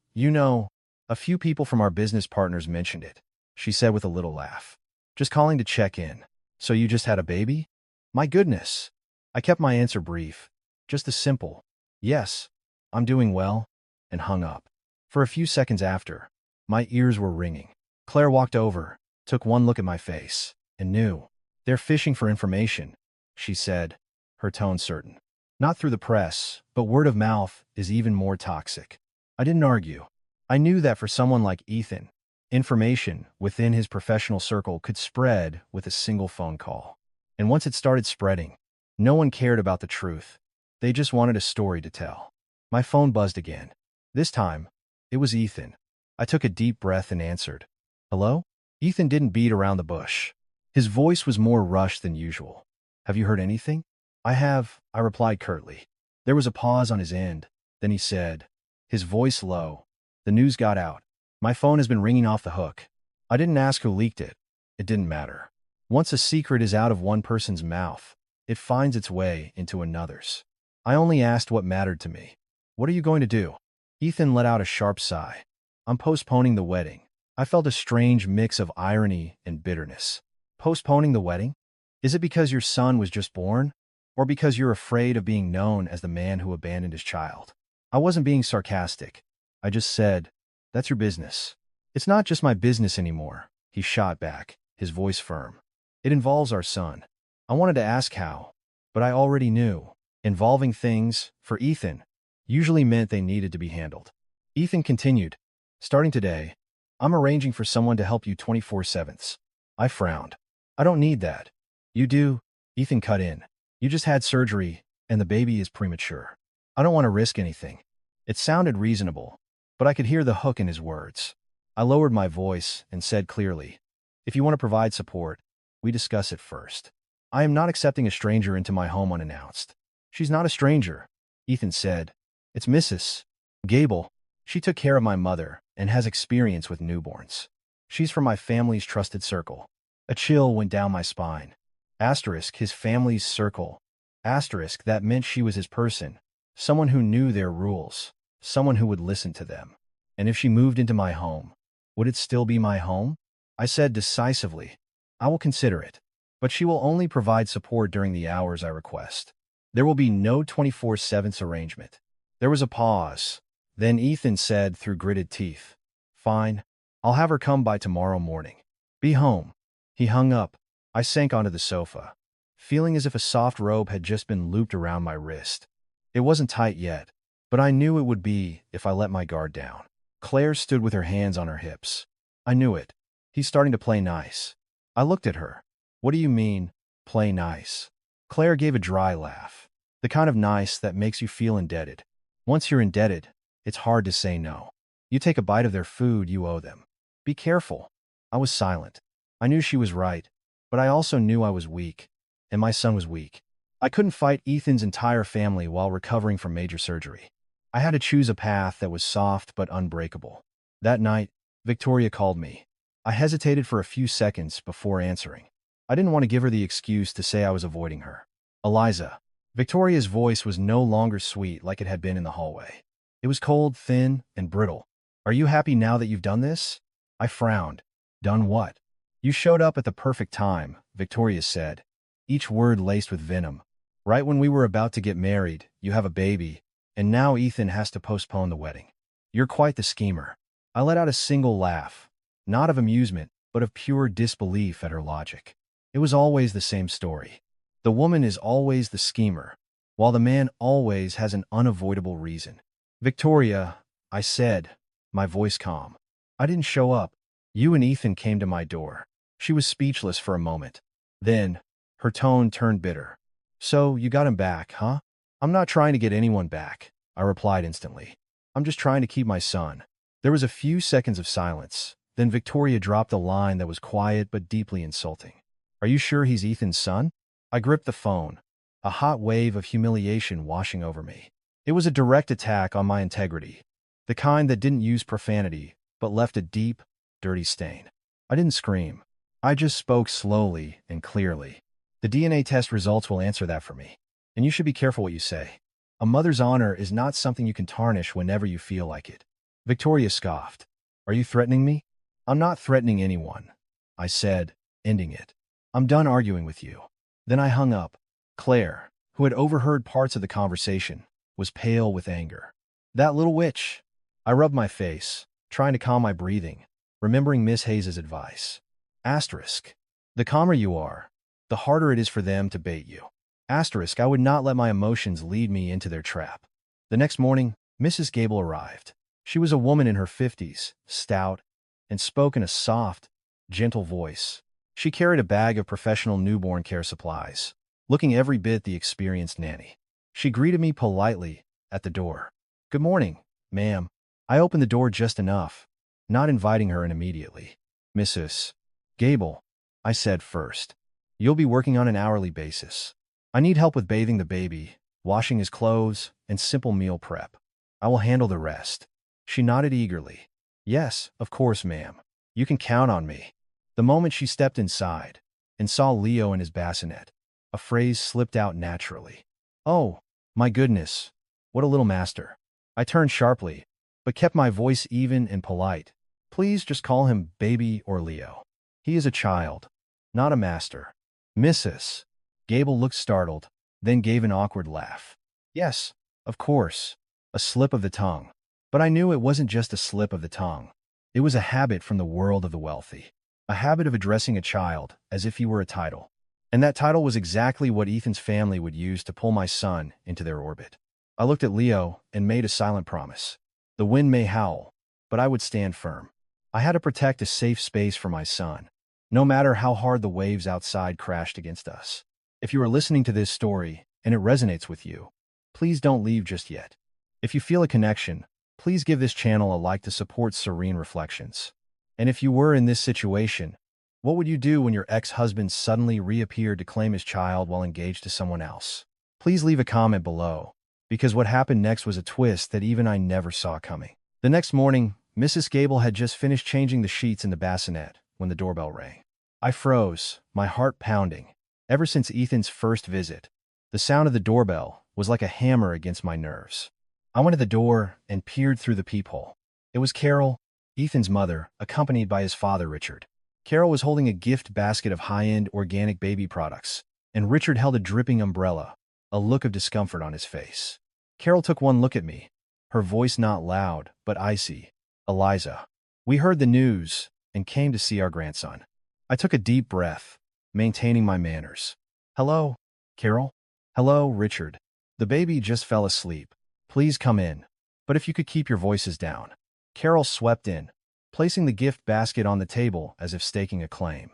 a few people from our business partners mentioned it," she said with a little laugh. "Just calling to check in. So you just had a baby?" "My goodness." I kept my answer brief, just a simple, "Yes, I'm doing well," and hung up. For a few seconds after, my ears were ringing. Claire walked over, took one look at my face, and knew. "They're fishing for information," she said, her tone certain. "Not through the press, but word of mouth is even more toxic." I didn't argue. I knew that for someone like Ethan, information within his professional circle could spread with a single phone call. And once it started spreading, no one cared about the truth. They just wanted a story to tell. My phone buzzed again. This time, it was Ethan. I took a deep breath and answered. "Hello?" Ethan didn't beat around the bush. His voice was more rushed than usual. "Have you heard anything?" "I have," I replied curtly. There was a pause on his end. Then he said, his voice low, "The news got out. My phone has been ringing off the hook. I didn't ask who leaked it. It didn't matter. Once a secret is out of one person's mouth, it finds its way into another's. I only asked what mattered to me. What are you going to do?" Ethan let out a sharp sigh. "I'm postponing the wedding. I felt a strange mix of irony and bitterness. Postponing the wedding? Is it because your son was just born? Or because you're afraid of being known as the man who abandoned his child? I wasn't being sarcastic. I just said, that's your business. It's not just my business anymore, he shot back, his voice firm. It involves our son. I wanted to ask how, but I already knew. Involving things, for Ethan, usually meant they needed to be handled. Ethan continued, starting today, I'm arranging for someone to help you 24/7. I frowned. I don't need that. You do, Ethan cut in. You just had surgery, and the baby is premature. I don't want to risk anything. It sounded reasonable, but I could hear the hook in his words. I lowered my voice and said clearly, if you want to provide support, we discuss it first. I am not accepting a stranger into my home unannounced. She's not a stranger, Ethan said. It's Mrs. Gable. She took care of my mother and has experience with newborns. She's from my family's trusted circle. A chill went down my spine. Asterisk, his family's circle. Asterisk, that meant she was his person. Someone who knew their rules. Someone who would listen to them. And if she moved into my home, would it still be my home? I said decisively, I will consider it. But she will only provide support during the hours I request. There will be no 24/7 arrangement. There was a pause. Then Ethan said through gritted teeth, fine, I'll have her come by tomorrow morning. Be home. He hung up. I sank onto the sofa, feeling as if a soft rope had just been looped around my wrist. It wasn't tight yet, but I knew it would be if I let my guard down. Claire stood with her hands on her hips. I knew it. He's starting to play nice. I looked at her. What do you mean, play nice? Claire gave a dry laugh. The kind of nice that makes you feel indebted. Once you're indebted, it's hard to say no. You take a bite of their food you owe them. Be careful. I was silent. I knew she was right, but I also knew I was weak, and my son was weak. I couldn't fight Ethan's entire family while recovering from major surgery. I had to choose a path that was soft but unbreakable. That night, Victoria called me. I hesitated for a few seconds before answering. I didn't want to give her the excuse to say I was avoiding her. Eliza. Victoria's voice was no longer sweet like it had been in the hallway. It was cold, thin, and brittle. Are you happy now that you've done this? I frowned. Done what? You showed up at the perfect time, Victoria said, each word laced with venom. Right when we were about to get married, you have a baby, and now Ethan has to postpone the wedding. You're quite the schemer. I let out a single laugh, not of amusement, but of pure disbelief at her logic. It was always the same story. The woman is always the schemer, while the man always has an unavoidable reason. Victoria, I said, my voice calm. I didn't show up. You and Ethan came to my door. She was speechless for a moment. Then, her tone turned bitter. So, you got him back, huh? I'm not trying to get anyone back, I replied instantly. I'm just trying to keep my son. There was a few seconds of silence. Then Victoria dropped a line that was quiet but deeply insulting. Are you sure he's Ethan's son? I gripped the phone, a hot wave of humiliation washing over me. It was a direct attack on my integrity, the kind that didn't use profanity, but left a deep, dirty stain. I didn't scream. I just spoke slowly and clearly. The DNA test results will answer that for me. And you should be careful what you say. A mother's honor is not something you can tarnish whenever you feel like it. Victoria scoffed. Are you threatening me? I'm not threatening anyone, I said, ending it. I'm done arguing with you. Then I hung up. Claire, who had overheard parts of the conversation, was pale with anger. That little witch. I rubbed my face, trying to calm my breathing, remembering Miss Hayes's advice. Asterisk. The calmer you are, the harder it is for them to bait you. Asterisk, I would not let my emotions lead me into their trap. The next morning, Mrs. Gable arrived. She was a woman in her 50s, stout, and spoke in a soft, gentle voice. She carried a bag of professional newborn care supplies, looking every bit the experienced nanny. She greeted me politely at the door. Good morning, ma'am. I opened the door just enough, not inviting her in immediately. Mrs. Gable, I said first. You'll be working on an hourly basis. I need help with bathing the baby, washing his clothes, and simple meal prep. I will handle the rest. She nodded eagerly. Yes, of course, ma'am. You can count on me. The moment she stepped inside and saw Leo in his bassinet, a phrase slipped out naturally. Oh, my goodness. What a little master. I turned sharply, but kept my voice even and polite. Please just call him Baby or Leo. He is a child, not a master. Mrs. Gable looked startled, then gave an awkward laugh. Yes, of course. A slip of the tongue. But I knew it wasn't just a slip of the tongue. It was a habit from the world of the wealthy. A habit of addressing a child as if he were a title. And that title was exactly what Ethan's family would use to pull my son into their orbit. I looked at Leo and made a silent promise. The wind may howl, but I would stand firm. I had to protect a safe space for my son, no matter how hard the waves outside crashed against us. If you are listening to this story and it resonates with you, please don't leave just yet. If you feel a connection, please give this channel a like to support Serene Reflections. And if you were in this situation, what would you do when your ex-husband suddenly reappeared to claim his child while engaged to someone else? Please leave a comment below, because what happened next was a twist that even I never saw coming. The next morning, Mrs. Gable had just finished changing the sheets in the bassinet when the doorbell rang. I froze, my heart pounding. Ever since Ethan's first visit, the sound of the doorbell was like a hammer against my nerves. I went to the door and peered through the peephole. It was Carol, Ethan's mother, accompanied by his father, Richard. Carol was holding a gift basket of high-end organic baby products, and Richard held a dripping umbrella, a look of discomfort on his face. Carol took one look at me, her voice not loud, but icy. Eliza. We heard the news and came to see our grandson. I took a deep breath, maintaining my manners. Hello, Carol? Hello, Richard. The baby just fell asleep. Please come in. But if you could keep your voices down. Carol swept in, placing the gift basket on the table as if staking a claim.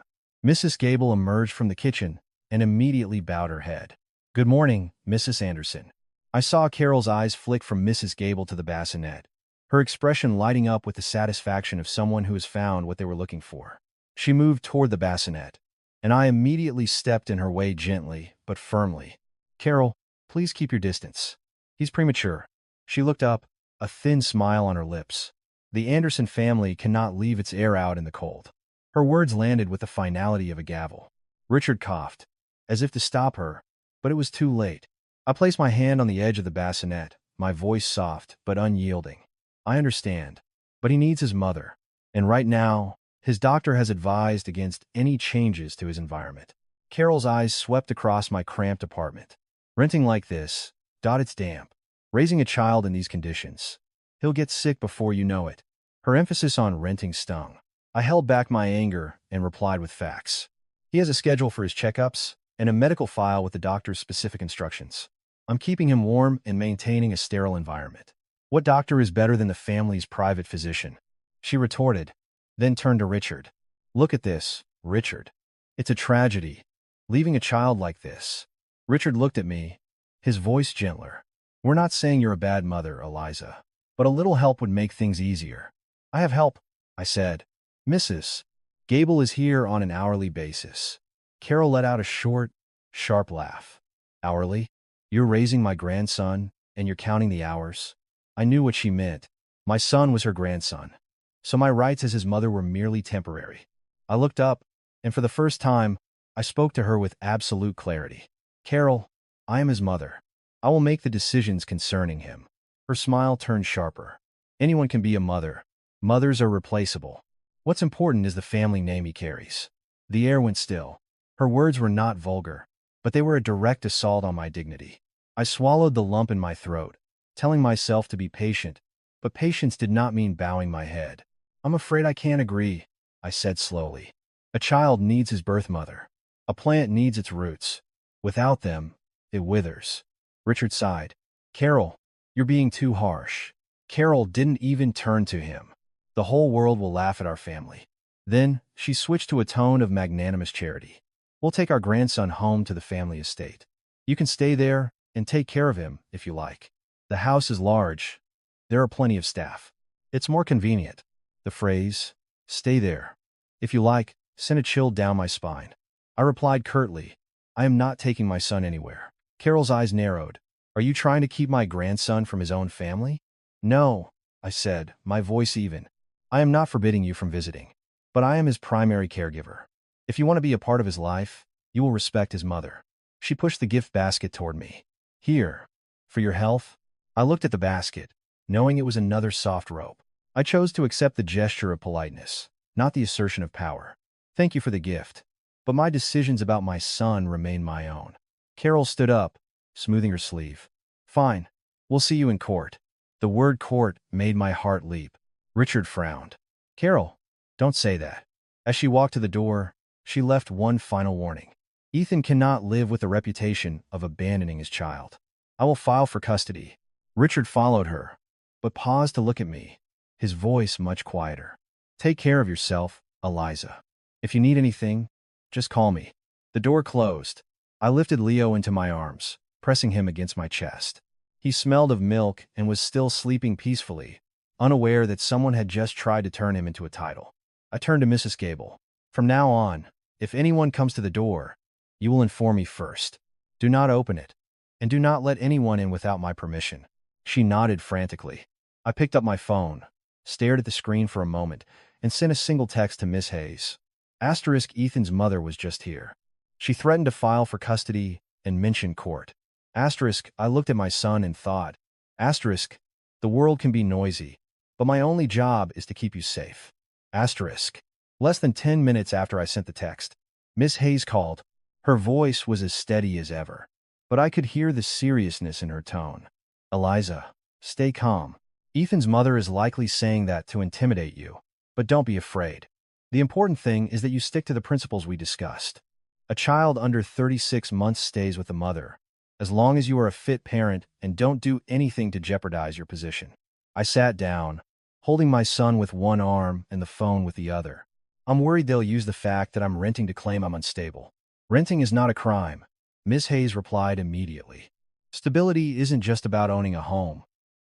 Mrs. Gable emerged from the kitchen and immediately bowed her head. Good morning, Mrs. Anderson. I saw Carol's eyes flick from Mrs. Gable to the bassinet, her expression lighting up with the satisfaction of someone who has found what they were looking for. She moved toward the bassinet, and I immediately stepped in her way gently but firmly. Carol, please keep your distance. He's premature. She looked up, a thin smile on her lips. The Anderson family cannot leave its heir out in the cold. Her words landed with the finality of a gavel. Richard coughed, as if to stop her, but it was too late. I placed my hand on the edge of the bassinet, my voice soft but unyielding. I understand, but he needs his mother. And right now, his doctor has advised against any changes to his environment. Carol's eyes swept across my cramped apartment. Renting like this, it's damp. Raising a child in these conditions. He'll get sick before you know it. Her emphasis on renting stung. I held back my anger and replied with facts. He has a schedule for his checkups and a medical file with the doctor's specific instructions. I'm keeping him warm and maintaining a sterile environment. What doctor is better than the family's private physician? She retorted, then turned to Richard. Look at this, Richard. It's a tragedy, leaving a child like this. Richard looked at me, his voice gentler. We're not saying you're a bad mother, Eliza, but a little help would make things easier. I have help, I said. Mrs. Gable is here on an hourly basis. Carol let out a short, sharp laugh. Hourly? You're raising my grandson, and you're counting the hours? I knew what she meant. My son was her grandson, so my rights as his mother were merely temporary. I looked up, and for the first time, I spoke to her with absolute clarity. Carol, I am his mother. I will make the decisions concerning him. Her smile turned sharper. Anyone can be a mother. Mothers are replaceable. What's important is the family name he carries. The air went still. Her words were not vulgar, but they were a direct assault on my dignity. I swallowed the lump in my throat, telling myself to be patient, but patience did not mean bowing my head. I'm afraid I can't agree, I said slowly. A child needs his birth mother. A plant needs its roots. Without them, it withers. Richard sighed. Carol, you're being too harsh. Carol didn't even turn to him. The whole world will laugh at our family. Then, she switched to a tone of magnanimous charity. We'll take our grandson home to the family estate. You can stay there and take care of him if you like. The house is large. There are plenty of staff. It's more convenient. The phrase, stay there, if you like, sent a chill down my spine. I replied curtly, I am not taking my son anywhere. Carol's eyes narrowed. Are you trying to keep my grandson from his own family? No, I said, my voice even. I am not forbidding you from visiting, but I am his primary caregiver. If you want to be a part of his life, you will respect his mother. She pushed the gift basket toward me. Here, for your health. I looked at the basket, knowing it was another soft rope. I chose to accept the gesture of politeness, not the assertion of power. Thank you for the gift. But my decisions about my son remain my own. Carol stood up, smoothing her sleeve. Fine. We'll see you in court. The word court made my heart leap. Richard frowned. Carol, don't say that. As she walked to the door, she left one final warning. Ethan cannot live with the reputation of abandoning his child. I will file for custody. Richard followed her, but paused to look at me, his voice much quieter. Take care of yourself, Eliza. If you need anything, just call me. The door closed. I lifted Leo into my arms, pressing him against my chest. He smelled of milk and was still sleeping peacefully, unaware that someone had just tried to turn him into a title. I turned to Mrs. Gable. From now on, if anyone comes to the door, you will inform me first. Do not open it, and do not let anyone in without my permission. She nodded frantically. I picked up my phone, stared at the screen for a moment, and sent a single text to Miss Hayes. Ethan's mother was just here. She threatened to file for custody and mentioned court. I looked at my son and thought. The world can be noisy, but my only job is to keep you safe. Less than 10 minutes after I sent the text, Miss Hayes called. Her voice was as steady as ever, but I could hear the seriousness in her tone. Eliza, stay calm. Ethan's mother is likely saying that to intimidate you, but don't be afraid. The important thing is that you stick to the principles we discussed. A child under 36 months stays with the mother, as long as you are a fit parent and don't do anything to jeopardize your position. I sat down, holding my son with one arm and the phone with the other. I'm worried they'll use the fact that I'm renting to claim I'm unstable. Renting is not a crime, Miss Hayes replied immediately. Stability isn't just about owning a home.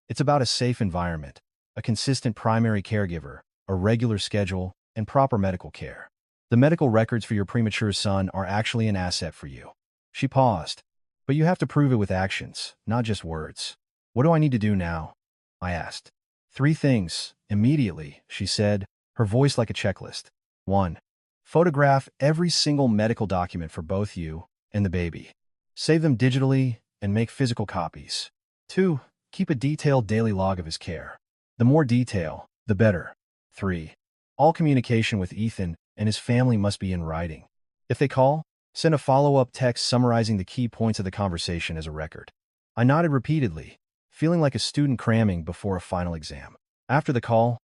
It's about a safe environment, a consistent primary caregiver, a regular schedule, and proper medical care. The medical records for your premature son are actually an asset for you. She paused. But you have to prove it with actions, not just words. What do I need to do now? I asked. 3 things, immediately, she said, her voice like a checklist. 1. Photograph every single medical document for both you and the baby. Save them digitally and make physical copies. 2. Keep a detailed daily log of his care. The more detail, the better. 3. All communication with Ethan and his family must be in writing. If they call, send a follow-up text summarizing the key points of the conversation as a record. I nodded repeatedly, feeling like a student cramming before a final exam. After the call,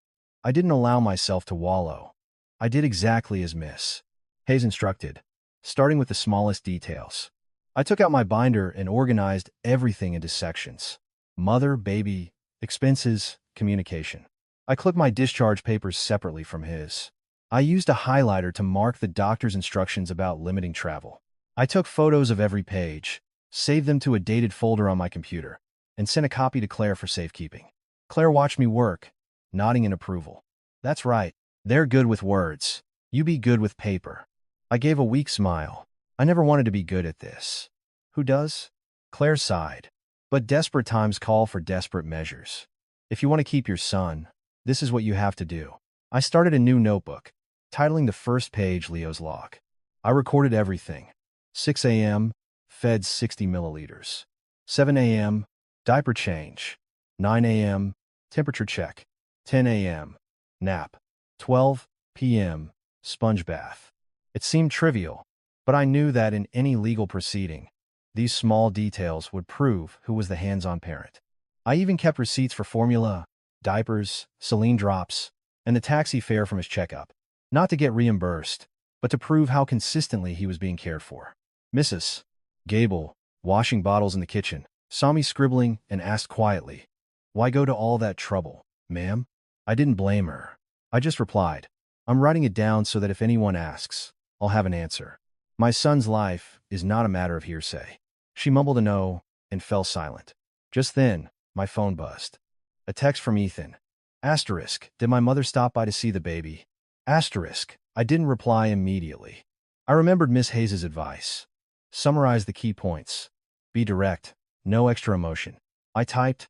I didn't allow myself to wallow. I did exactly as Miss Hayes instructed, starting with the smallest details. I took out my binder and organized everything into sections. Mother, baby, expenses, communication. I clipped my discharge papers separately from his. I used a highlighter to mark the doctor's instructions about limiting travel. I took photos of every page, saved them to a dated folder on my computer, and sent a copy to Claire for safekeeping. Claire watched me work, nodding in approval. That's right. They're good with words. You be good with paper. I gave a weak smile. I never wanted to be good at this. Who does? Claire sighed. But desperate times call for desperate measures. If you want to keep your son, this is what you have to do. I started a new notebook, titling the first page Leo's log. I recorded everything. 6 a.m., fed 60 milliliters. 7 a.m., diaper change. 9 a.m., temperature check. 10 a.m., nap. 12 p.m., sponge bath. It seemed trivial, but I knew that in any legal proceeding, these small details would prove who was the hands-on parent. I even kept receipts for formula, diapers, saline drops, and the taxi fare from his checkup. Not to get reimbursed, but to prove how consistently he was being cared for. Mrs. Gable, washing bottles in the kitchen, saw me scribbling and asked quietly, "Why go to all that trouble, ma'am?" I didn't blame her. I just replied, "I'm writing it down so that if anyone asks, I'll have an answer. My son's life is not a matter of hearsay." She mumbled a no and fell silent. Just then, my phone buzzed. A text from Ethan. Did my mother stop by to see the baby? I didn't reply immediately. I remembered Miss Hayes' advice. Summarize the key points. Be direct, no extra emotion. I typed,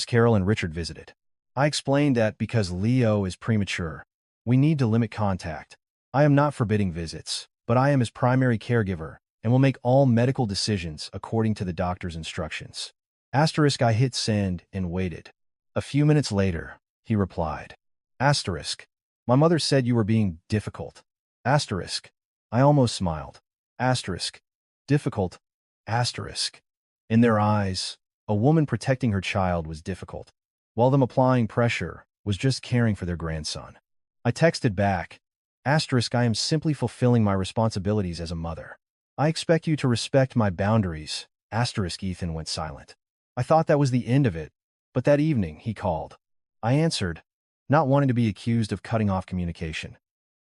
Carol and Richard visited. I explained that because Leo is premature, we need to limit contact. I am not forbidding visits, but I am his primary caregiver and will make all medical decisions according to the doctor's instructions. I hit send and waited. A few minutes later, he replied. Asterisk. My mother said you were being difficult. Asterisk. I almost smiled. Asterisk. Difficult. Asterisk. In their eyes, a woman protecting her child was difficult, while them applying pressure was just caring for their grandson. I texted back, Asterisk, I am simply fulfilling my responsibilities as a mother. I expect you to respect my boundaries. Asterisk. Ethan went silent. I thought that was the end of it, but that evening he called. I answered, not wanting to be accused of cutting off communication.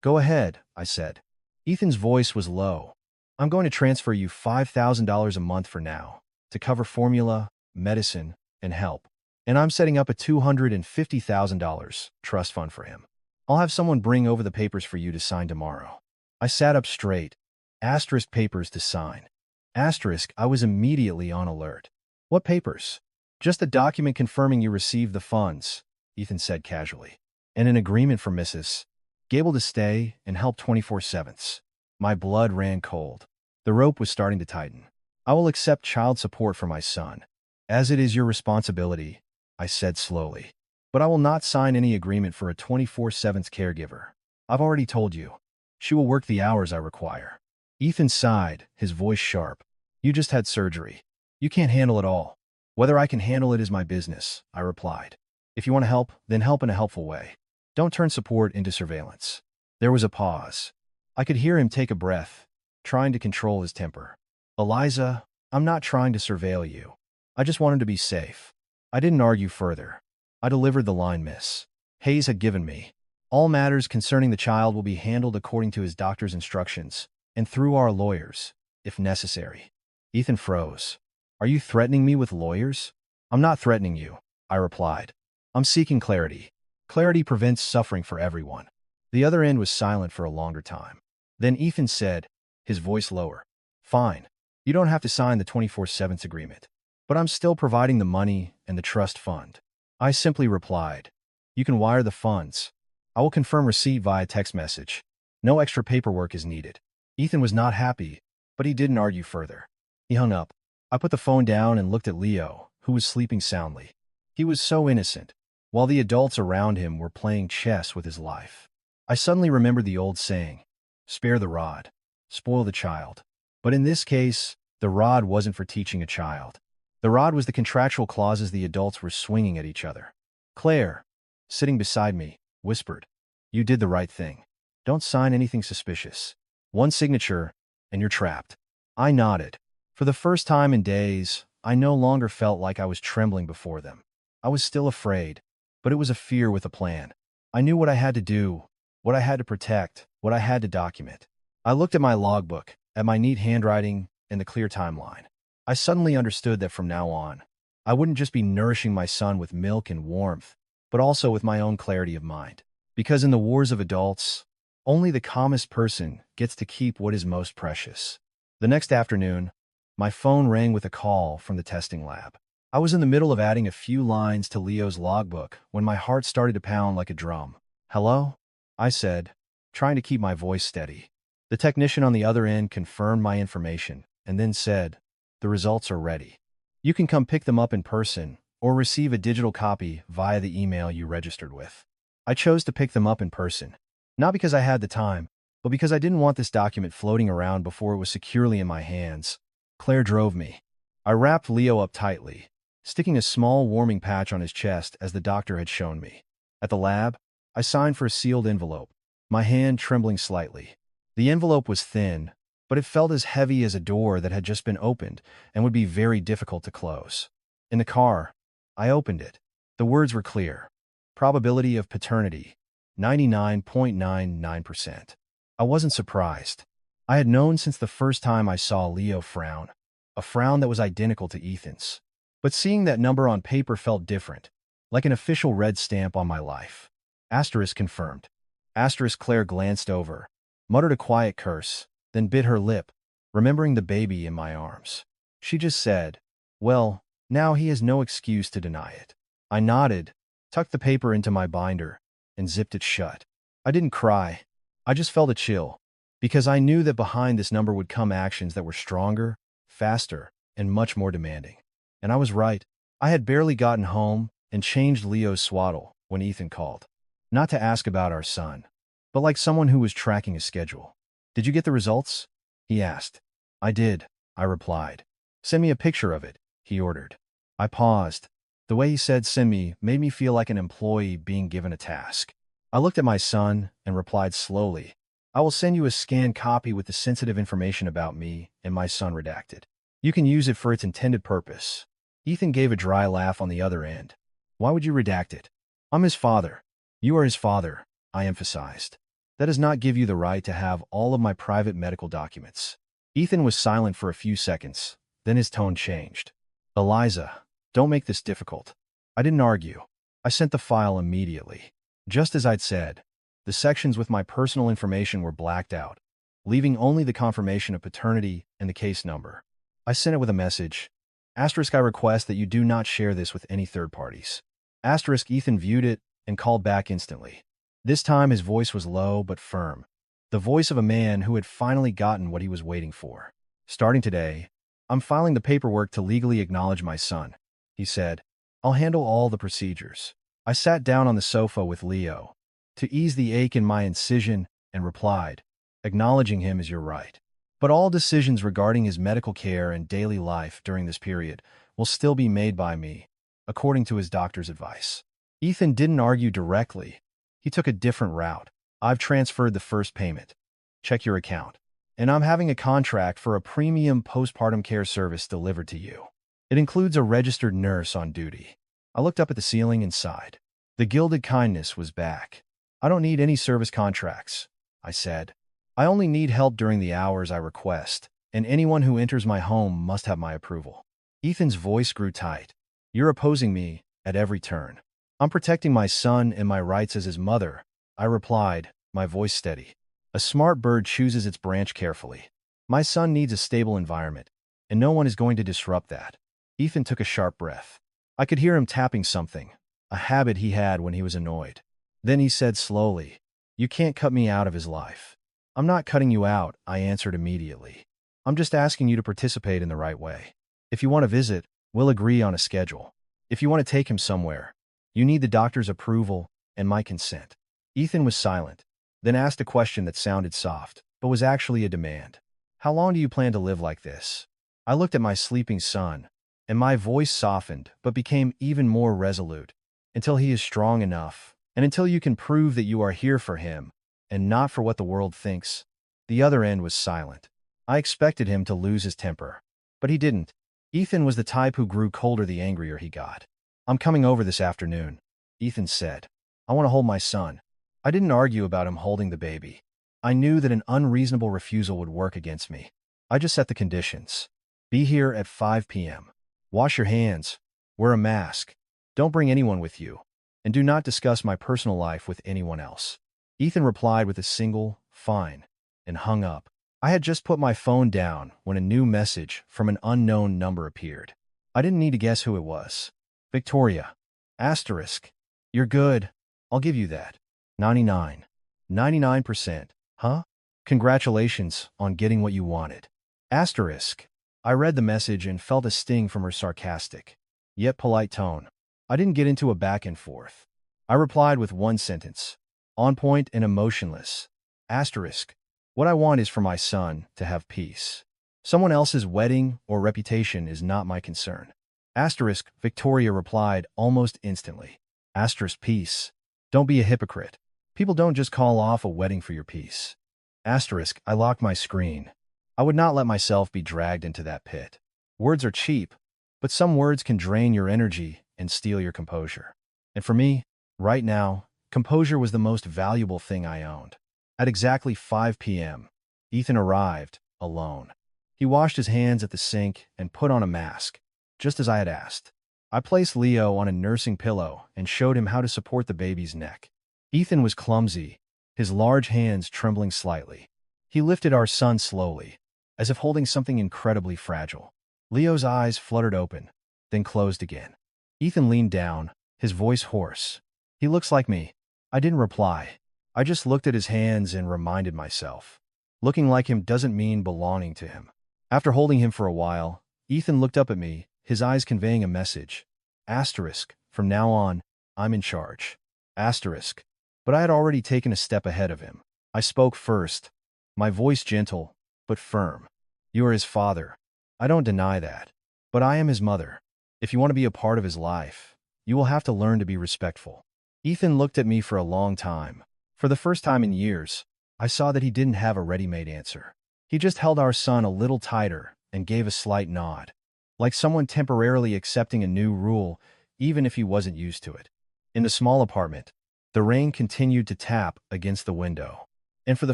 Go ahead, I said. Ethan's voice was low. I'm going to transfer you $5,000 a month for now, to cover formula, medicine, and help. And I'm setting up a $250,000 trust fund for him. I'll have someone bring over the papers for you to sign tomorrow. I sat up straight. Asterisk. Papers to sign. Asterisk. I was immediately on alert. What papers? Just the document confirming you received the funds, Ethan said casually. And an agreement for Mrs. Gable to stay and help 24/7. My blood ran cold. The rope was starting to tighten. I will accept child support for my son, as it is your responsibility, I said slowly. But I will not sign any agreement for a 24/7 caregiver. I've already told you. She will work the hours I require. Ethan sighed, his voice sharp. You just had surgery. You can't handle it all. Whether I can handle it is my business, I replied. If you want to help, then help in a helpful way. Don't turn support into surveillance. There was a pause. I could hear him take a breath, trying to control his temper. Eliza, I'm not trying to surveil you. I just wanted to be safe. I didn't argue further. I delivered the line Miss Hayes had given me. All matters concerning the child will be handled according to his doctor's instructions, and through our lawyers, if necessary. Ethan froze. Are you threatening me with lawyers? I'm not threatening you, I replied. I'm seeking clarity. Clarity prevents suffering for everyone. The other end was silent for a longer time. Then Ethan said, his voice lower. Fine. You don't have to sign the 24/7 agreement. But I'm still providing the money and the trust fund. I simply replied, you can wire the funds. I will confirm receipt via text message. No extra paperwork is needed. Ethan was not happy, but he didn't argue further. He hung up. I put the phone down and looked at Leo, who was sleeping soundly. He was so innocent, while the adults around him were playing chess with his life. I suddenly remembered the old saying, spare the rod, spoil the child. But in this case, the rod wasn't for teaching a child. The rod was the contractual clauses the adults were swinging at each other. Claire, sitting beside me, whispered, you did the right thing. Don't sign anything suspicious. One signature, and you're trapped. I nodded. For the first time in days, I no longer felt like I was trembling before them. I was still afraid, but it was a fear with a plan. I knew what I had to do, what I had to protect, what I had to document. I looked at my logbook, at my neat handwriting, and the clear timeline. I suddenly understood that from now on, I wouldn't just be nourishing my son with milk and warmth, but also with my own clarity of mind. Because in the wars of adults, only the calmest person gets to keep what is most precious. The next afternoon, my phone rang with a call from the testing lab. I was in the middle of adding a few lines to Leo's logbook when my heart started to pound like a drum. Hello? I said, trying to keep my voice steady. The technician on the other end confirmed my information and then said, the results are ready. You can come pick them up in person or receive a digital copy via the email you registered with. I chose to pick them up in person, not because I had the time, but because I didn't want this document floating around before it was securely in my hands. Claire drove me. I wrapped Leo up tightly, sticking a small warming patch on his chest as the doctor had shown me. At the lab, I signed for a sealed envelope, my hand trembling slightly. The envelope was thin, but it felt as heavy as a door that had just been opened and would be very difficult to close. In the car, I opened it. The words were clear. Probability of paternity, 99.99%. I wasn't surprised. I had known since the first time I saw Leo frown, a frown that was identical to Ethan's. But seeing that number on paper felt different, like an official red stamp on my life. Asterisk confirmed. Asterisk. Claire glanced over, muttered a quiet curse, then bit her lip, remembering the baby in my arms. She just said, well, now he has no excuse to deny it. I nodded, tucked the paper into my binder, and zipped it shut. I didn't cry. I just felt a chill, because I knew that behind this number would come actions that were stronger, faster, and much more demanding. And I was right. I had barely gotten home and changed Leo's swaddle when Ethan called. Not to ask about our son, but like someone who was tracking his schedule. "Did you get the results?" he asked. "I did," I replied. "Send me a picture of it," he ordered. I paused. The way he said "send me" made me feel like an employee being given a task. I looked at my son and replied slowly, "I will send you a scanned copy with the sensitive information about me and my son redacted. You can use it for its intended purpose." Ethan gave a dry laugh on the other end. "Why would you redact it?" "I'm his father." "You are his father," I emphasized. "That does not give you the right to have all of my private medical documents." Ethan was silent for a few seconds, then his tone changed. "Eliza, don't make this difficult." I didn't argue. I sent the file immediately. Just as I'd said, the sections with my personal information were blacked out, leaving only the confirmation of paternity and the case number. I sent it with a message. "I request that you do not share this with any third parties." Ethan viewed it and called back instantly. This time his voice was low but firm, the voice of a man who had finally gotten what he was waiting for. "Starting today, I'm filing the paperwork to legally acknowledge my son," he said. "I'll handle all the procedures." I sat down on the sofa with Leo to ease the ache in my incision and replied, "Acknowledging him is your right. But all decisions regarding his medical care and daily life during this period will still be made by me, according to his doctor's advice." Ethan didn't argue directly. He took a different route. "I've transferred the first payment. Check your account. And I'm having a contract for a premium postpartum care service delivered to you. It includes a registered nurse on duty." I looked up at the ceiling and sighed. The gilded kindness was back. "I don't need any service contracts," I said. "I only need help during the hours I request, and anyone who enters my home must have my approval." Ethan's voice grew tight. "You're opposing me at every turn." "I'm protecting my son and my rights as his mother," I replied, my voice steady. "A smart bird chooses its branch carefully. My son needs a stable environment, and no one is going to disrupt that." Ethan took a sharp breath. I could hear him tapping something, a habit he had when he was annoyed. Then he said slowly, "You can't cut me out of his life." "I'm not cutting you out," I answered immediately. "I'm just asking you to participate in the right way. If you want to visit, we'll agree on a schedule. If you want to take him somewhere, you need the doctor's approval and my consent." Ethan was silent, then asked a question that sounded soft, but was actually a demand. "How long do you plan to live like this?" I looked at my sleeping son, and my voice softened but became even more resolute. "Until he is strong enough, and until you can prove that you are here for him, and not for what the world thinks." The other end was silent. I expected him to lose his temper, but he didn't. Ethan was the type who grew colder the angrier he got. "I'm coming over this afternoon," Ethan said. "I want to hold my son." I didn't argue about him holding the baby. I knew that an unreasonable refusal would work against me. I just set the conditions. "Be here at 5 p.m. Wash your hands. Wear a mask. Don't bring anyone with you. And do not discuss my personal life with anyone else." Ethan replied with a single, "Fine," and hung up. I had just put my phone down when a new message from an unknown number appeared. I didn't need to guess who it was. "Victoria. Asterisk. You're good. I'll give you that. 99. 99%. Huh? Congratulations on getting what you wanted. Asterisk." I read the message and felt a sting from her sarcastic, yet polite tone. I didn't get into a back and forth. I replied with one sentence. On point and emotionless. Asterisk. "What I want is for my son to have peace. Someone else's wedding or reputation is not my concern." Asterisk. Victoria replied almost instantly. Asterisk. Peace. Don't be a hypocrite. People don't just call off a wedding for your peace. Asterisk. I locked my screen. I would not let myself be dragged into that pit. Words are cheap, but some words can drain your energy and steal your composure. And for me, right now, composure was the most valuable thing I owned. At exactly 5 p.m., Ethan arrived, alone. He washed his hands at the sink and put on a mask, just as I had asked. I placed Leo on a nursing pillow and showed him how to support the baby's neck. Ethan was clumsy, his large hands trembling slightly. He lifted our son slowly, as if holding something incredibly fragile. Leo's eyes fluttered open, then closed again. Ethan leaned down, his voice hoarse. "He looks like me." I didn't reply. I just looked at his hands and reminded myself. Looking like him doesn't mean belonging to him. After holding him for a while, Ethan looked up at me, his eyes conveying a message. Asterisk. From now on, I'm in charge. Asterisk. But I had already taken a step ahead of him. I spoke first, my voice gentle, but firm. You are his father. I don't deny that. But I am his mother. If you want to be a part of his life, you will have to learn to be respectful. Ethan looked at me for a long time. For the first time in years, I saw that he didn't have a ready-made answer. He just held our son a little tighter and gave a slight nod, like someone temporarily accepting a new rule, even if he wasn't used to it. In the small apartment, the rain continued to tap against the window. And for the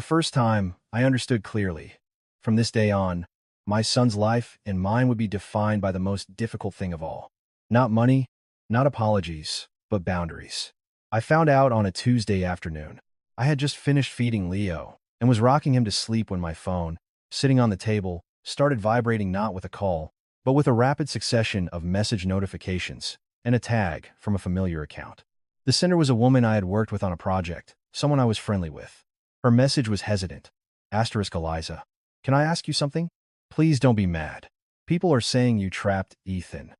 first time, I understood clearly. From this day on, my son's life and mine would be defined by the most difficult thing of all. Not money, not apologies, but boundaries. I found out on a Tuesday afternoon. I had just finished feeding Leo and was rocking him to sleep when my phone, sitting on the table, started vibrating not with a call, but with a rapid succession of message notifications and a tag from a familiar account. The sender was a woman I had worked with on a project, someone I was friendly with. Her message was hesitant. Asterisk Eliza. Can I ask you something? Please don't be mad. People are saying you trapped Ethan.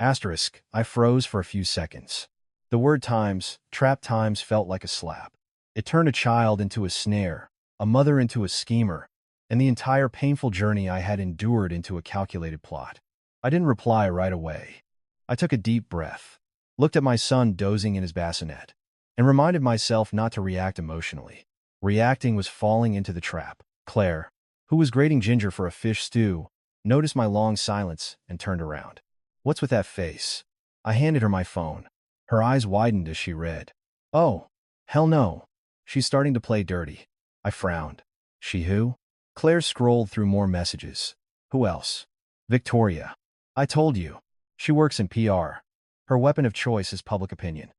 Asterisk. I froze for a few seconds. The word times, trap times, felt like a slap. It turned a child into a snare, a mother into a schemer, and the entire painful journey I had endured into a calculated plot. I didn't reply right away. I took a deep breath, looked at my son dozing in his bassinet, and reminded myself not to react emotionally. Reacting was falling into the trap. Claire, who was grating ginger for a fish stew, noticed my long silence and turned around. What's with that face? I handed her my phone. Her eyes widened as she read. Oh, hell no. She's starting to play dirty. I frowned. She who? Claire scrolled through more messages. Who else? Victoria. I told you. She works in PR. Her weapon of choice is public opinion.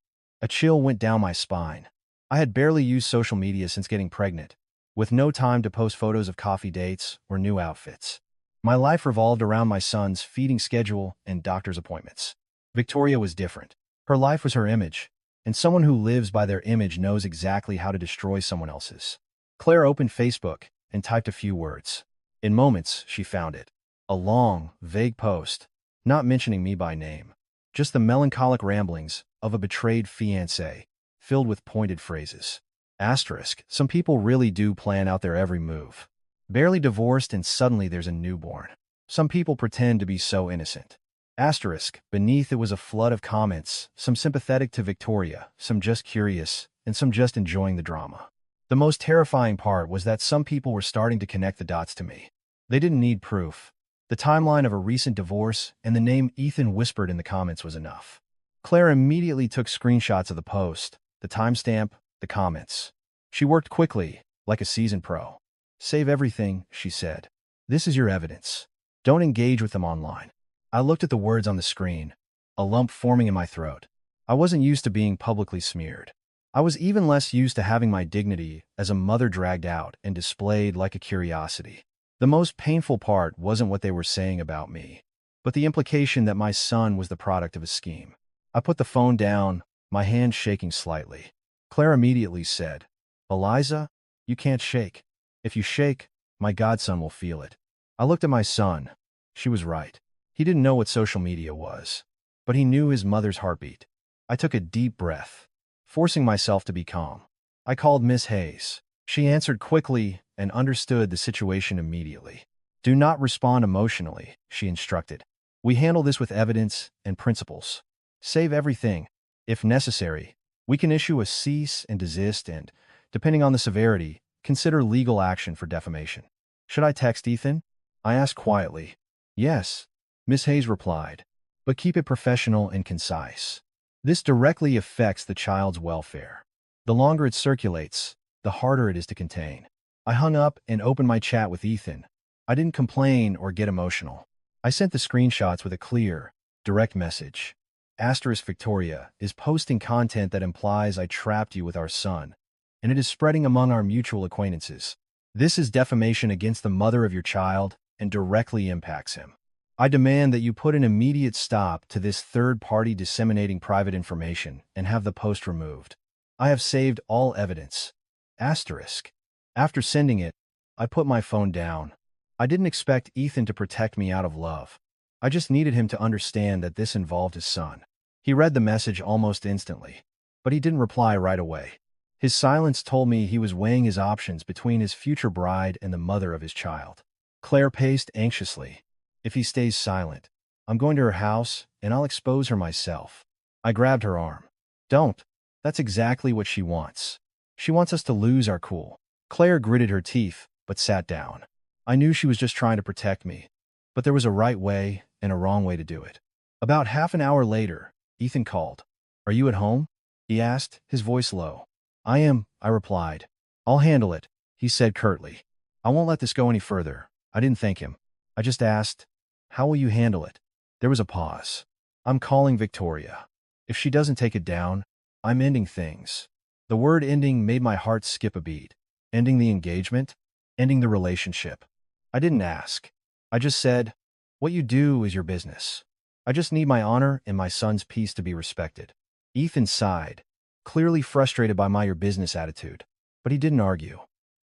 A chill went down my spine. I had barely used social media since getting pregnant, with no time to post photos of coffee dates or new outfits. My life revolved around my son's feeding schedule and doctor's appointments. Victoria was different. Her life was her image, and someone who lives by their image knows exactly how to destroy someone else's. Claire opened Facebook and typed a few words. In moments, she found it. A long, vague post, not mentioning me by name. Just the melancholic ramblings of a betrayed fiancé, filled with pointed phrases. Asterisk. Some people really do plan out their every move. Barely divorced and suddenly there's a newborn. Some people pretend to be so innocent. Asterisk. Beneath it was a flood of comments, some sympathetic to Victoria, some just curious, and some just enjoying the drama. The most terrifying part was that some people were starting to connect the dots to me. They didn't need proof. The timeline of a recent divorce and the name Ethan whispered in the comments was enough. Claire immediately took screenshots of the post, the timestamp, the comments. She worked quickly, like a seasoned pro. Save everything, she said. This is your evidence. Don't engage with them online. I looked at the words on the screen, a lump forming in my throat. I wasn't used to being publicly smeared. I was even less used to having my dignity as a mother dragged out and displayed like a curiosity. The most painful part wasn't what they were saying about me, but the implication that my son was the product of a scheme. I put the phone down, my hand shaking slightly. Claire immediately said, Eliza, you can't shake. If you shake, my godson will feel it. I looked at my son. She was right. He didn't know what social media was, but he knew his mother's heartbeat. I took a deep breath, forcing myself to be calm. I called Miss Hayes. She answered quickly and understood the situation immediately. Do not respond emotionally, she instructed. We handle this with evidence and principles. Save everything. If necessary, we can issue a cease and desist and, depending on the severity, consider legal action for defamation. Should I text Ethan? I asked quietly. Yes, Miss Hayes replied, but keep it professional and concise. This directly affects the child's welfare. The longer it circulates, the harder it is to contain. I hung up and opened my chat with Ethan. I didn't complain or get emotional. I sent the screenshots with a clear, direct message. Asterisk Victoria is posting content that implies I trapped you with our son, and it is spreading among our mutual acquaintances. This is defamation against the mother of your child and directly impacts him. I demand that you put an immediate stop to this third party disseminating private information and have the post removed. I have saved all evidence. Asterisk. After sending it, I put my phone down. I didn't expect Ethan to protect me out of love. I just needed him to understand that this involved his son. He read the message almost instantly. but he didn't reply right away. His silence told me he was weighing his options between his future bride and the mother of his child. Claire paced anxiously. If he stays silent, I'm going to her house, and I'll expose her myself. I grabbed her arm. Don't. That's exactly what she wants. She wants us to lose our cool. Claire gritted her teeth, but sat down. I knew she was just trying to protect me, but there was a right way and a wrong way to do it. About half an hour later, Ethan called. Are you at home? He asked, his voice low. I am, I replied. I'll handle it, he said curtly. I won't let this go any further. I didn't thank him. I just asked, how will you handle it? There was a pause. I'm calling Victoria. If she doesn't take it down, I'm ending things. The word ending made my heart skip a beat. Ending the engagement? Ending the relationship. I didn't ask. I just said, what you do is your business. I just need my honor and my son's peace to be respected. Ethan sighed, clearly frustrated by my your business attitude, but he didn't argue.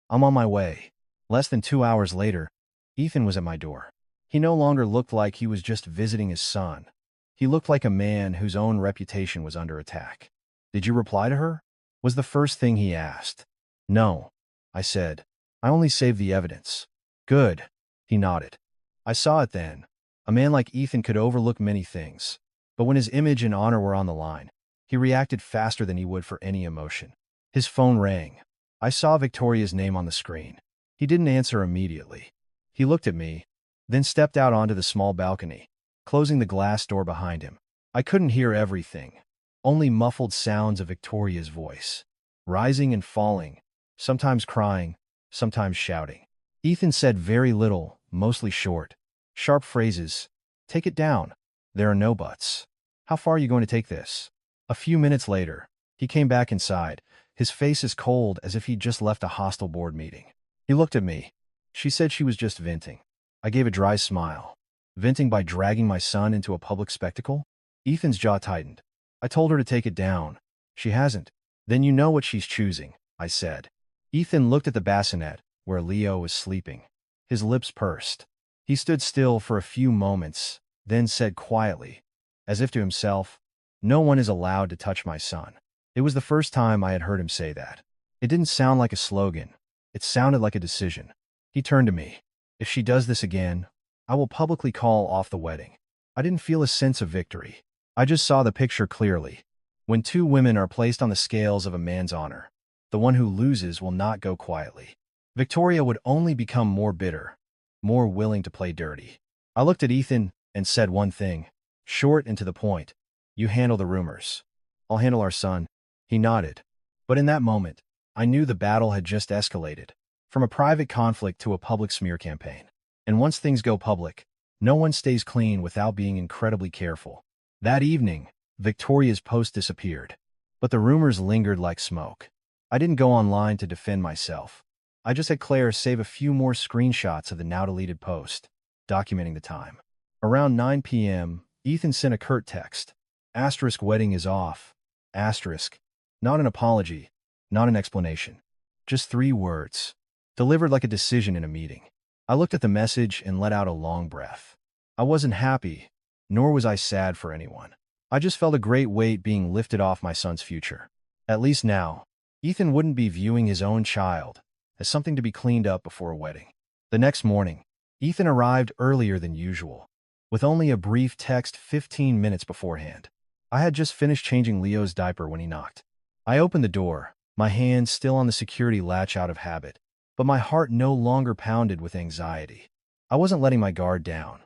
I'm on my way. Less than 2 hours later, Ethan was at my door. He no longer looked like he was just visiting his son. He looked like a man whose own reputation was under attack. Did you reply to her? Was the first thing he asked. No, I said. I only saved the evidence. Good, he nodded. I saw it then. A man like Ethan could overlook many things, but when his image and honor were on the line, he reacted faster than he would for any emotion. His phone rang. I saw Victoria's name on the screen. He didn't answer immediately. He looked at me, then stepped out onto the small balcony, closing the glass door behind him. I couldn't hear everything, only muffled sounds of Victoria's voice, rising and falling, sometimes crying, sometimes shouting. Ethan said very little, mostly short, sharp phrases. Take it down. There are no buts. How far are you going to take this? A few minutes later, he came back inside, his face as cold as if he'd just left a hostile board meeting. He looked at me. She said she was just venting. I gave a dry smile. Venting by dragging my son into a public spectacle? Ethan's jaw tightened. I told her to take it down. She hasn't. Then you know what she's choosing, I said. Ethan looked at the bassinet, where Leo was sleeping. His lips pursed. He stood still for a few moments, then said quietly, as if to himself, no one is allowed to touch my son. It was the first time I had heard him say that. It didn't sound like a slogan. It sounded like a decision. He turned to me. If she does this again, I will publicly call off the wedding. I didn't feel a sense of victory. I just saw the picture clearly. When two women are placed on the scales of a man's honor, the one who loses will not go quietly. Victoria would only become more bitter, more willing to play dirty. I looked at Ethan and said one thing, short and to the point. You handle the rumors. I'll handle our son. He nodded. But in that moment, I knew the battle had just escalated, from a private conflict to a public smear campaign. And once things go public, no one stays clean without being incredibly careful. That evening, Victoria's post disappeared, but the rumors lingered like smoke. I didn't go online to defend myself. I just had Claire save a few more screenshots of the now-deleted post, documenting the time. Around 9 p.m., Ethan sent a curt text. Asterisk wedding is off. Asterisk. Not an apology, not an explanation. Just 3 words, delivered like a decision in a meeting. I looked at the message and let out a long breath. I wasn't happy, nor was I sad for anyone. I just felt a great weight being lifted off my son's future. At least now, Ethan wouldn't be viewing his own child as something to be cleaned up before a wedding. The next morning, Ethan arrived earlier than usual, with only a brief text 15 minutes beforehand. I had just finished changing Leo's diaper when he knocked. I opened the door, my hand still on the security latch out of habit, but my heart no longer pounded with anxiety. I wasn't letting my guard down.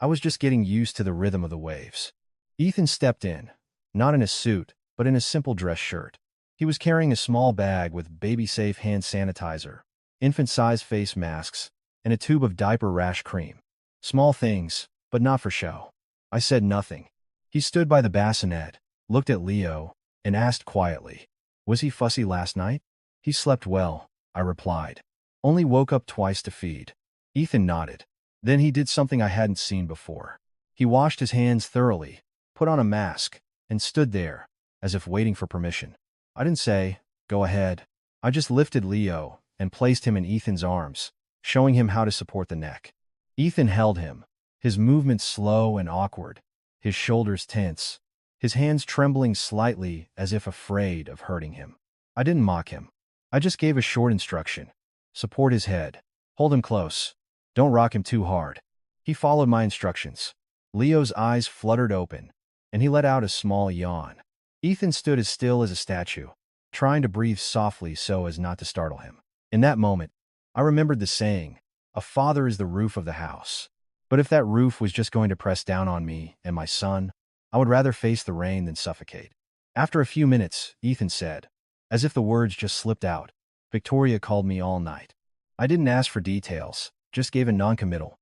I was just getting used to the rhythm of the waves. Ethan stepped in, not in a suit, but in a simple dress shirt. He was carrying a small bag with baby-safe hand sanitizer, infant-sized face masks, and a tube of diaper rash cream. Small things, but not for show. I said nothing. He stood by the bassinet, looked at Leo, and asked quietly, was he fussy last night? He slept well, I replied. Only woke up twice to feed. Ethan nodded. Then he did something I hadn't seen before. He washed his hands thoroughly, put on a mask, and stood there, as if waiting for permission. I didn't say, go ahead. I just lifted Leo and placed him in Ethan's arms, showing him how to support the neck. Ethan held him, his movements slow and awkward, his shoulders tense. his hands trembling slightly as if afraid of hurting him. I didn't mock him. I just gave a short instruction. Support his head. Hold him close. Don't rock him too hard. He followed my instructions. Leo's eyes fluttered open, and he let out a small yawn. Ethan stood as still as a statue, trying to breathe softly so as not to startle him. In that moment, I remembered the saying, "A father is the roof of the house." But if that roof was just going to press down on me and my son, I would rather face the rain than suffocate. After a few minutes, Ethan said, as if the words just slipped out, "Victoria called me all night." I didn't ask for details, just gave a noncommittal.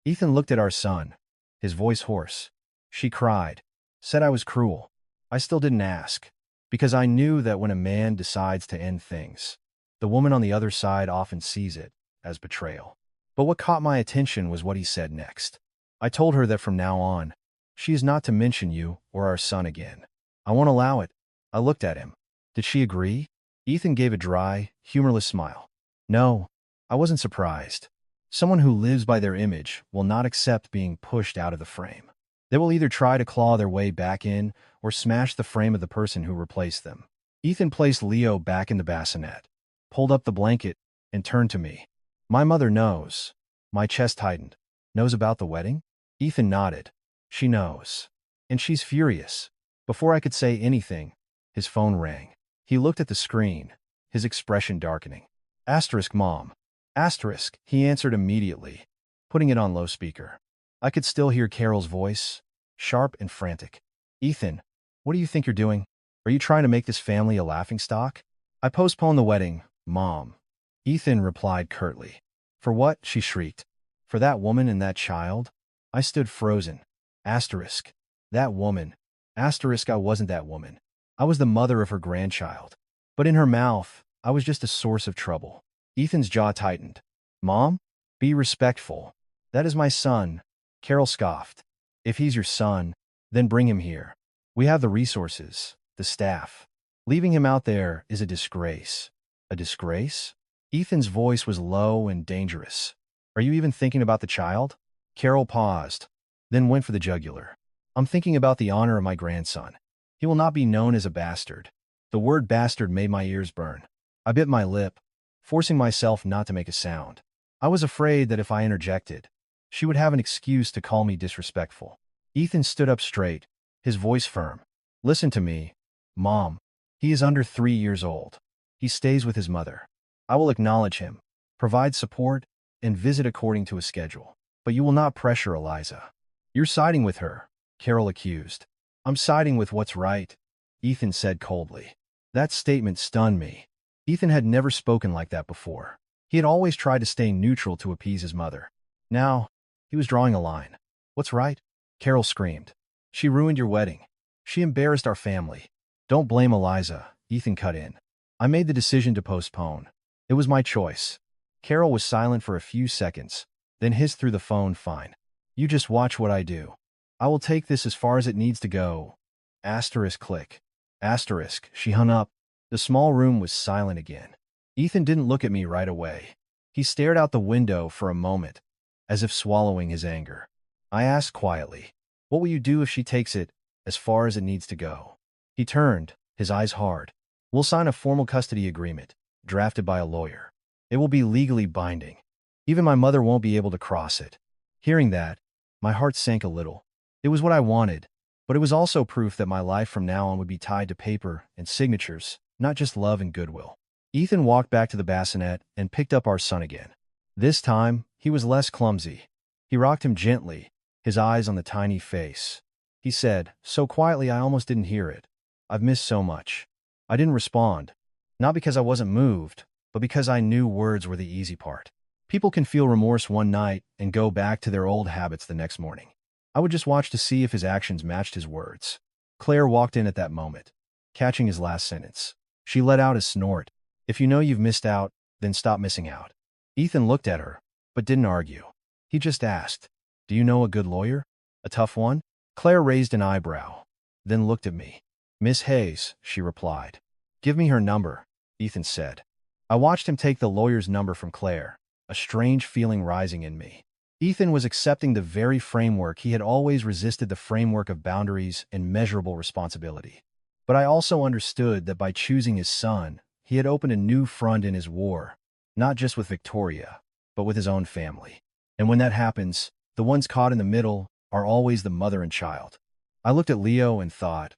Ethan looked at our son, his voice hoarse. "She cried. Said I was cruel." I still didn't ask, because I knew that when a man decides to end things, the woman on the other side often sees it as betrayal. But what caught my attention was what he said next. I told her that from now on, she is not to mention you or our son again. I won't allow it. I looked at him. Did she agree? Ethan gave a dry, humorless smile. No, I wasn't surprised. Someone who lives by their image will not accept being pushed out of the frame. They will either try to claw their way back in or smash the frame of the person who replaced them. Ethan placed Leo back in the bassinet, pulled up the blanket, and turned to me. "My mother knows." My chest tightened. "Knows about the wedding?" Ethan nodded. "She knows. And she's furious." Before I could say anything, his phone rang. He looked at the screen, his expression darkening. "Asterisk, Mom." "Asterisk," he answered immediately, putting it on low speaker. I could still hear Carol's voice, sharp and frantic. "Ethan, what do you think you're doing? Are you trying to make this family a laughingstock?" "I postponed the wedding, Mom," Ethan replied curtly. "For what?" she shrieked. "For that woman and that child?" I stood frozen. Asterisk. That woman. Asterisk, I wasn't that woman. I was the mother of her grandchild. But in her mouth, I was just a source of trouble. Ethan's jaw tightened. "Mom? Be respectful. That is my son." Carol scoffed. "If he's your son, then bring him here. We have the resources, the staff. Leaving him out there is a disgrace." "A disgrace?" Ethan's voice was low and dangerous. "Are you even thinking about the child?" Carol paused, then went for the jugular. "I'm thinking about the honor of my grandson. He will not be known as a bastard." The word bastard made my ears burn. I bit my lip, forcing myself not to make a sound. I was afraid that if I interjected, she would have an excuse to call me disrespectful. Ethan stood up straight, his voice firm. "Listen to me, Mom. He is under 3 years old. He stays with his mother. I will acknowledge him, provide support, and visit according to a schedule. But you will not pressure Eliza." "You're siding with her," Carol accused. "I'm siding with what's right," Ethan said coldly. That statement stunned me. Ethan had never spoken like that before. He had always tried to stay neutral to appease his mother. Now, he was drawing a line. "What's right?" Carol screamed. "She ruined your wedding. She embarrassed our family." "Don't blame Eliza," Ethan cut in. "I made the decision to postpone. It was my choice." Carol was silent for a few seconds, then hissed through the phone, "Fine. You just watch what I do. I will take this as far as it needs to go." Asterisk click. Asterisk. She hung up. The small room was silent again. Ethan didn't look at me right away. He stared out the window for a moment, as if swallowing his anger. I asked quietly, "What will you do if she takes it as far as it needs to go?" He turned, his eyes hard. "We'll sign a formal custody agreement, drafted by a lawyer. It will be legally binding. Even my mother won't be able to cross it." Hearing that, my heart sank a little. It was what I wanted, but it was also proof that my life from now on would be tied to paper and signatures, not just love and goodwill. Ethan walked back to the bassinet and picked up our son again. This time, he was less clumsy. He rocked him gently, his eyes on the tiny face. He said, so quietly I almost didn't hear it, "I've missed so much." I didn't respond, not because I wasn't moved, but because I knew words were the easy part. People can feel remorse one night and go back to their old habits the next morning. I would just watch to see if his actions matched his words. Claire walked in at that moment, catching his last sentence. She let out a snort. "If you know you've missed out, then stop missing out." Ethan looked at her, but didn't argue. He just asked, "Do you know a good lawyer? A tough one?" Claire raised an eyebrow, then looked at me. "Miss Hayes," she replied. "Give me her number," Ethan said. I watched him take the lawyer's number from Claire, a strange feeling rising in me. Ethan was accepting the very framework he had always resisted, the framework of boundaries and measurable responsibility. But I also understood that by choosing his son, he had opened a new front in his war, not just with Victoria, but with his own family. And when that happens, the ones caught in the middle are always the mother and child. I looked at Leo and thought,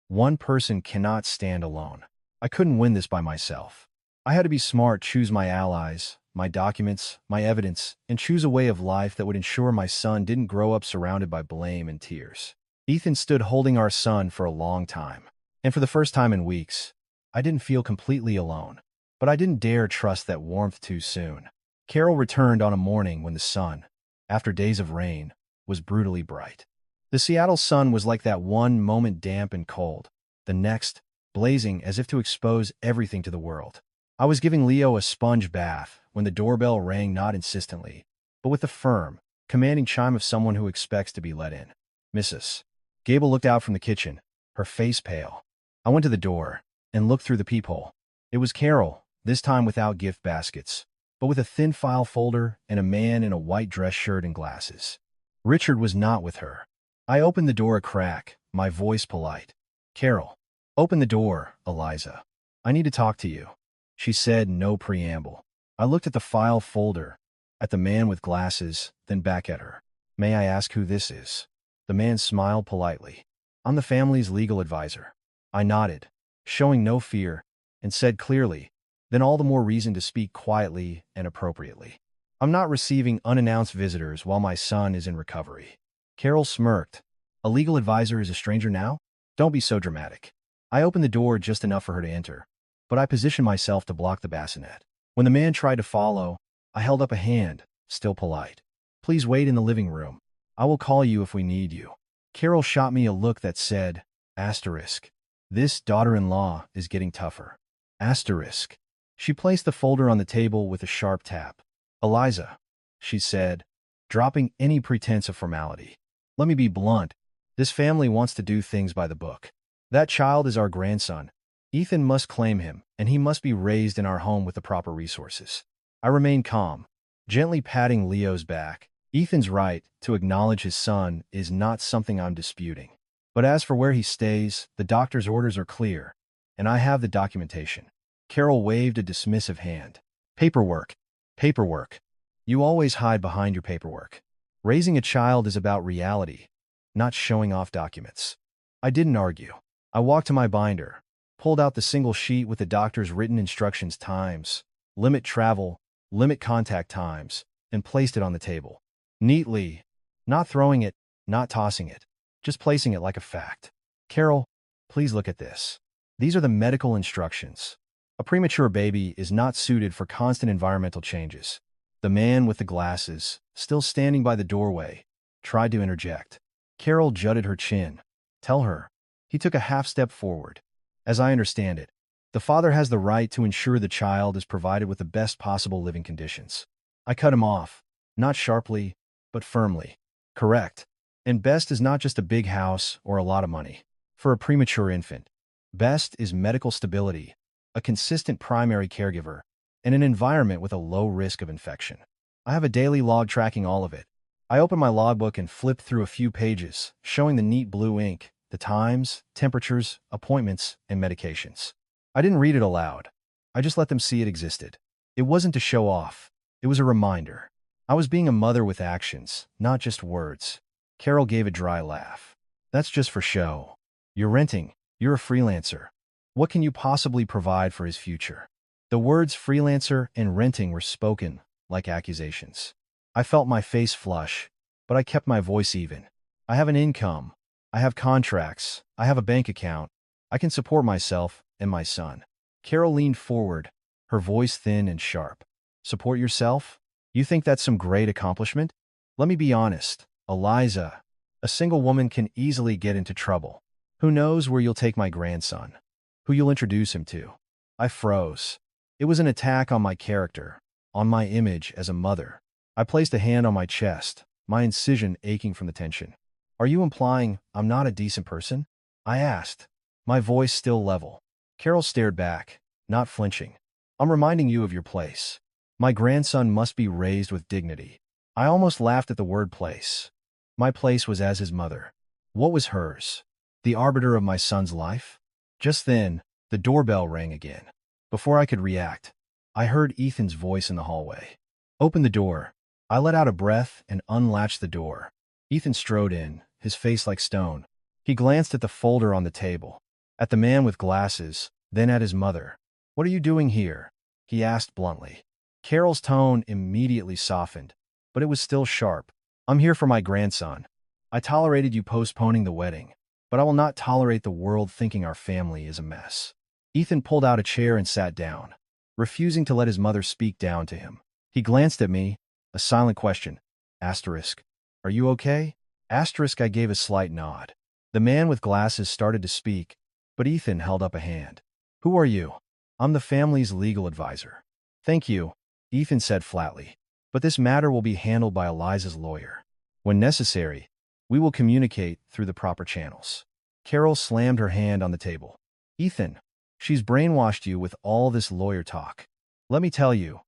one person cannot stand alone. I couldn't win this by myself. I had to be smart, choose my allies, my documents, my evidence, and choose a way of life that would ensure my son didn't grow up surrounded by blame and tears. Ethan stood holding our son for a long time. And for the first time in weeks, I didn't feel completely alone. But I didn't dare trust that warmth too soon. Carol returned on a morning when the sun, after days of rain, was brutally bright. The Seattle sun was like that one moment damp and cold, the next, blazing as if to expose everything to the world. I was giving Leo a sponge bath when the doorbell rang, not insistently, but with the firm, commanding chime of someone who expects to be let in. Mrs. Gable looked out from the kitchen, her face pale. I went to the door and looked through the peephole. It was Carol, this time without gift baskets, but with a thin file folder and a man in a white dress shirt and glasses. Richard was not with her. I opened the door a crack, my voice polite. "Carol, open the door, Eliza. I need to talk to you," she said, no preamble. I looked at the file folder, at the man with glasses, then back at her. "May I ask who this is?" The man smiled politely. "I'm the family's legal advisor." I nodded, showing no fear, and said clearly, "Then all the more reason to speak quietly and appropriately. I'm not receiving unannounced visitors while my son is in recovery." Carol smirked. "A legal advisor is a stranger now? Don't be so dramatic." I opened the door just enough for her to enter, but I positioned myself to block the bassinet. When the man tried to follow, I held up a hand, still polite. "Please wait in the living room. I will call you if we need you." Carol shot me a look that said, asterisk. This daughter-in-law is getting tougher. Asterisk. She placed the folder on the table with a sharp tap. "Eliza," she said, dropping any pretense of formality. "Let me be blunt. This family wants to do things by the book. That child is our grandson. Ethan must claim him, and he must be raised in our home with the proper resources." I remained calm, gently patting Leo's back. Ethan's right to acknowledge his son is not something I'm disputing. But as for where he stays, the doctor's orders are clear, and I have the documentation. Carol waved a dismissive hand. "Paperwork. Paperwork. You always hide behind your paperwork. Raising a child is about reality, not showing off documents." I didn't argue. I walked to my binder, pulled out the single sheet with the doctor's written instructions, times, limit travel, limit contact times, and placed it on the table. Neatly, not throwing it, not tossing it, just placing it like a fact. "Carol, please look at this. These are the medical instructions. A premature baby is not suited for constant environmental changes." The man with the glasses, still standing by the doorway, tried to interject. Carol jutted her chin. "Tell her." He took a half step forward. "As I understand it, the father has the right to ensure the child is provided with the best possible living conditions." I cut him off, not sharply, but firmly. "Correct. And best is not just a big house or a lot of money. For a premature infant, best is medical stability, a consistent primary caregiver, and an environment with a low risk of infection. I have a daily log tracking all of it." I opened my logbook and flipped through a few pages, showing the neat blue ink, the times, temperatures, appointments, and medications. I didn't read it aloud. I just let them see it existed. It wasn't to show off. It was a reminder. I was being a mother with actions, not just words. Carol gave a dry laugh. "That's just for show. You're renting. You're a freelancer. What can you possibly provide for his future?" The words freelancer and renting were spoken like accusations. I felt my face flush, but I kept my voice even. "I have an income. I have contracts. I have a bank account. I can support myself and my son." Carol leaned forward, her voice thin and sharp. "Support yourself? You think that's some great accomplishment? Let me be honest, Eliza. A single woman can easily get into trouble. Who knows where you'll take my grandson? Who you'll introduce him to?" I froze. It was an attack on my character, on my image as a mother. I placed a hand on my chest, my incision aching from the tension. "Are you implying I'm not a decent person?" I asked, my voice still level. Carol stared back, not flinching. "I'm reminding you of your place. My grandson must be raised with dignity. I almost laughed at the word place. My place was as his mother. What was hers? The arbiter of my son's life? Just then, the doorbell rang again. Before I could react, I heard Ethan's voice in the hallway. Open the door. I let out a breath and unlatched the door. Ethan strode in, his face like stone. He glanced at the folder on the table, at the man with glasses, then at his mother. "What are you doing here?" he asked bluntly. Carol's tone immediately softened, but it was still sharp. "I'm here for my grandson. I tolerated you postponing the wedding, but I will not tolerate the world thinking our family is a mess." Ethan pulled out a chair and sat down, refusing to let his mother speak down to him. He glanced at me, a silent question. Asterisk. "Are you okay?" Asterisk. I gave a slight nod. The man with glasses started to speak, but Ethan held up a hand. "Who are you?" "I'm the family's legal advisor." "Thank you," Ethan said flatly. "But this matter will be handled by Eliza's lawyer. When necessary, we will communicate through the proper channels." Carol slammed her hand on the table. "Ethan, she's brainwashed you with all this lawyer talk. Let me tell you,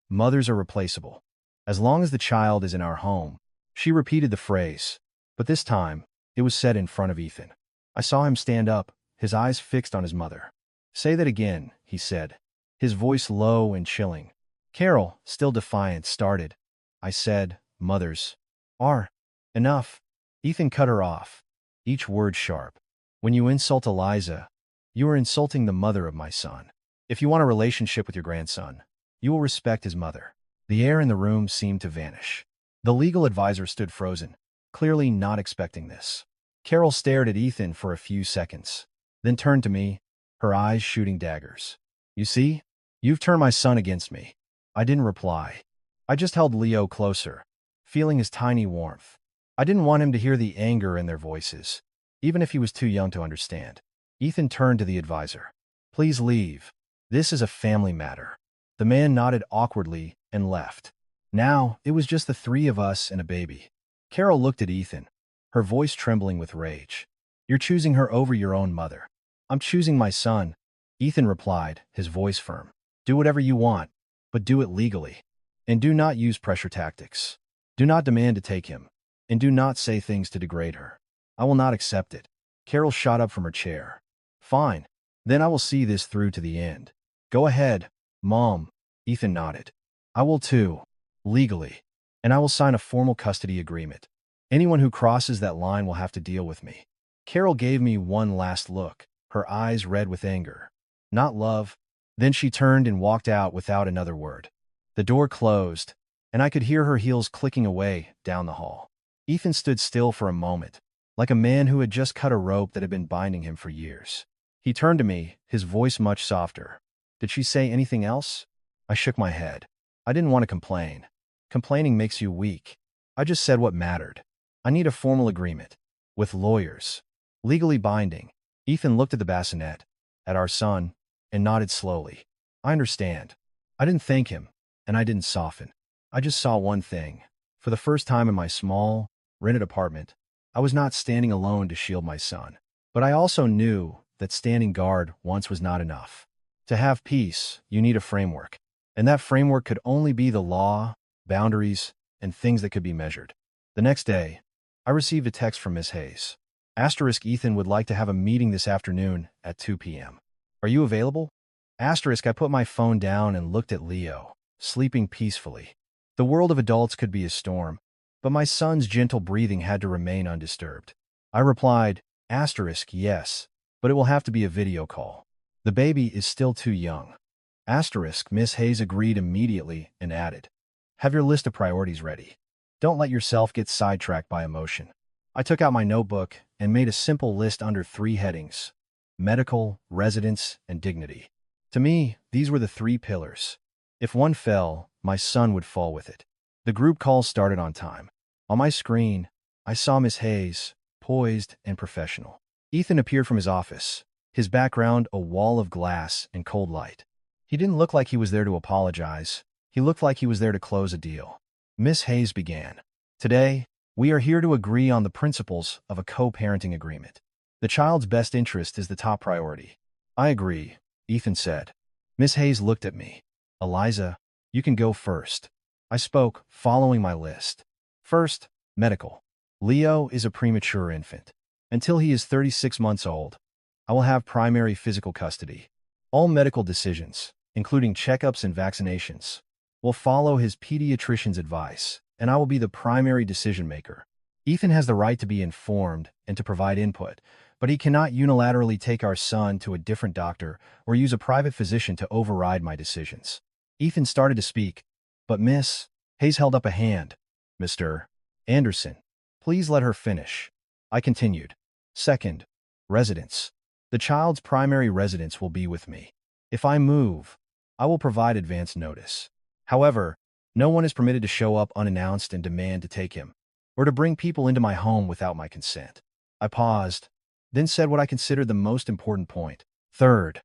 mothers are replaceable. As long as the child is in our home." She repeated the phrase, but this time, it was said in front of Ethan. I saw him stand up, his eyes fixed on his mother. "Say that again," he said, his voice low and chilling. Carol, still defiant, started. "I said, mothers are enough." Ethan cut her off, each word sharp. "When you insult Eliza, you are insulting the mother of my son. If you want a relationship with your grandson, you will respect his mother." The air in the room seemed to vanish. The legal advisor stood frozen, clearly not expecting this. Carol stared at Ethan for a few seconds, then turned to me, her eyes shooting daggers. "You see? You've turned my son against me." I didn't reply. I just held Leo closer, feeling his tiny warmth. I didn't want him to hear the anger in their voices, even if he was too young to understand. Ethan turned to the advisor. "Please leave. This is a family matter." The man nodded awkwardly and left. Now, it was just the three of us and a baby. Carol looked at Ethan, her voice trembling with rage. "You're choosing her over your own mother." "I'm choosing my son," Ethan replied, his voice firm. "Do whatever you want, but do it legally. And do not use pressure tactics. Do not demand to take him, and do not say things to degrade her. I will not accept it." Carol shot up from her chair. "Fine. Then I will see this through to the end." "Go ahead, Mom," Ethan nodded. "I will too. Legally. And I will sign a formal custody agreement. Anyone who crosses that line will have to deal with me." Carol gave me one last look, her eyes red with anger. Not love. Then she turned and walked out without another word. The door closed, and I could hear her heels clicking away down the hall. Ethan stood still for a moment, like a man who had just cut a rope that had been binding him for years. He turned to me, his voice much softer. "Did she say anything else?" I shook my head. I didn't want to complain. Complaining makes you weak. I just said what mattered. "I need a formal agreement. With lawyers. Legally binding." Ethan looked at the bassinet, at our son, and nodded slowly. "I understand." I didn't thank him, and I didn't soften. I just saw one thing. For the first time in my small, rented apartment, I was not standing alone to shield my son. But I also knew that standing guard once was not enough. To have peace, you need a framework. And that framework could only be the law, boundaries, and things that could be measured. The next day, I received a text from Miss Hayes. Asterisk. "Ethan would like to have a meeting this afternoon at 2 p.m. Are you available?" Asterisk. I put my phone down and looked at Leo, sleeping peacefully. The world of adults could be a storm, but my son's gentle breathing had to remain undisturbed. I replied, asterisk, "Yes, but it will have to be a video call. The baby is still too young." Asterisk. Miss Hayes agreed immediately and added, "Have your list of priorities ready. Don't let yourself get sidetracked by emotion." I took out my notebook and made a simple list under 3 headings: medical, residence, and dignity. To me, these were the 3 pillars. If one fell, my son would fall with it. The group call started on time. On my screen, I saw Miss Hayes, poised and professional. Ethan appeared from his office, his background a wall of glass and cold light. He didn't look like he was there to apologize. He looked like he was there to close a deal. Miss Hayes began. "Today, we are here to agree on the principles of a co-parenting agreement. The child's best interest is the top priority." "I agree," Ethan said. Miss Hayes looked at me. "Eliza, you can go first." I spoke, following my list. First, medical. Leo is a premature infant. Until he is 36 months old, I will have primary physical custody. All medical decisions, including checkups and vaccinations, will follow his pediatrician's advice, and I will be the primary decision maker. Ethan has the right to be informed and to provide input, but he cannot unilaterally take our son to a different doctor or use a private physician to override my decisions. Ethan started to speak, but Miss Hayes held up a hand. Mr. Anderson, please let her finish. I continued. Second, residence. The child's primary residence will be with me. If I move, I will provide advance notice. However, no one is permitted to show up unannounced and demand to take him, or to bring people into my home without my consent. I paused, then said what I considered the most important point. Third,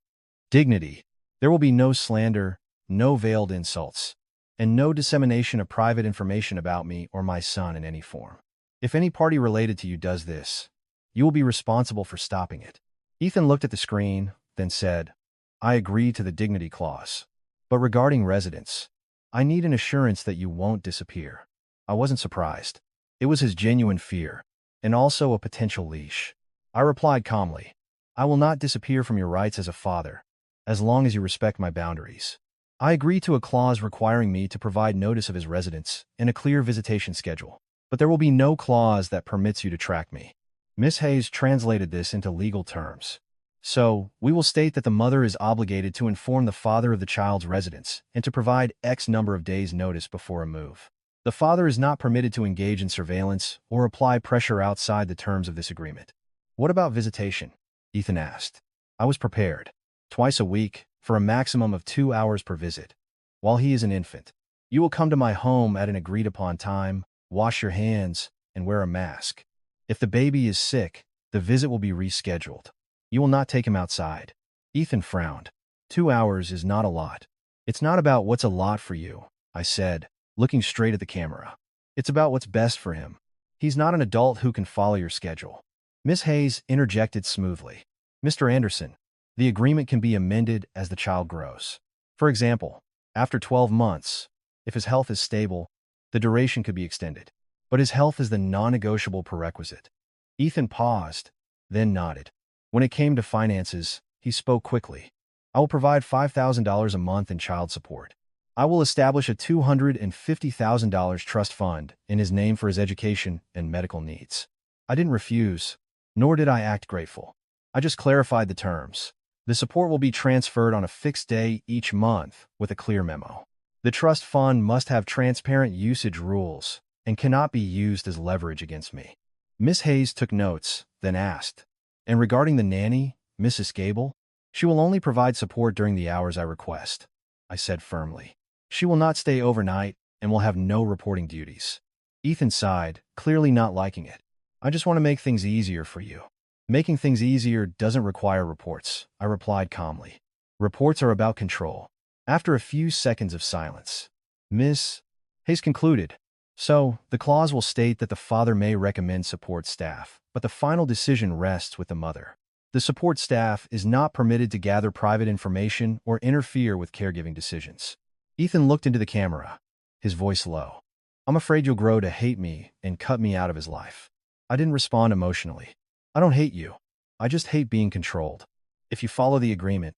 dignity. There will be no slander, no veiled insults, and no dissemination of private information about me or my son in any form. If any party related to you does this, you will be responsible for stopping it. Ethan looked at the screen, then said, I agree to the dignity clause. But regarding residence, I need an assurance that you won't disappear. I wasn't surprised. It was his genuine fear, and also a potential leash. I replied calmly, I will not disappear from your rights as a father, as long as you respect my boundaries. I agree to a clause requiring me to provide notice of his residence and a clear visitation schedule, but there will be no clause that permits you to track me. Miss Hayes translated this into legal terms. So, we will state that the mother is obligated to inform the father of the child's residence and to provide X number of days' notice before a move. The father is not permitted to engage in surveillance or apply pressure outside the terms of this agreement. What about visitation? Ethan asked. I was prepared. Twice a week, for a maximum of 2 hours per visit. While he is an infant, you will come to my home at an agreed-upon time, wash your hands, and wear a mask. If the baby is sick, the visit will be rescheduled. You will not take him outside. Ethan frowned. 2 hours is not a lot. It's not about what's a lot for you, I said, looking straight at the camera. It's about what's best for him. He's not an adult who can follow your schedule. Miss Hayes interjected smoothly. Mr. Anderson, the agreement can be amended as the child grows. For example, after 12 months, if his health is stable, the duration could be extended. But his health is the non-negotiable prerequisite. Ethan paused, then nodded. When it came to finances, he spoke quickly. I will provide $5,000 a month in child support. I will establish a $250,000 trust fund in his name for his education and medical needs. I didn't refuse, nor did I act grateful. I just clarified the terms. The support will be transferred on a fixed day each month with a clear memo. The trust fund must have transparent usage rules and cannot be used as leverage against me. Miss Hayes took notes, then asked, and regarding the nanny, Mrs. Gable, she will only provide support during the hours I request, I said firmly. She will not stay overnight and will have no reporting duties. Ethan sighed, clearly not liking it. I just want to make things easier for you. Making things easier doesn't require reports, I replied calmly. Reports are about control. After a few seconds of silence, Miss Hayes concluded, so, the clause will state that the father may recommend support staff, but the final decision rests with the mother. The support staff is not permitted to gather private information or interfere with caregiving decisions. Ethan looked into the camera, his voice low. I'm afraid you'll grow to hate me and cut me out of his life. I didn't respond emotionally. I don't hate you. I just hate being controlled. If you follow the agreement,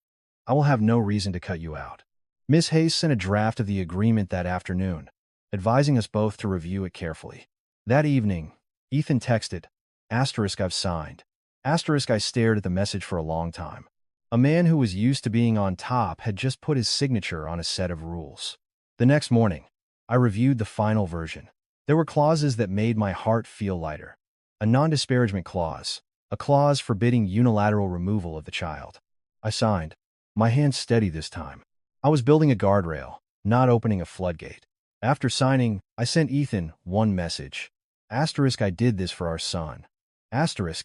I will have no reason to cut you out. Miss Hayes sent a draft of the agreement that afternoon, advising us both to review it carefully. That evening, Ethan texted, I've signed. I stared at the message for a long time. A man who was used to being on top had just put his signature on a set of rules. The next morning, I reviewed the final version. There were clauses that made my heart feel lighter. A non-disparagement clause, a clause forbidding unilateral removal of the child. I signed. My hand steady this time. I was building a guardrail, not opening a floodgate. After signing, I sent Ethan one message. I did this for our son.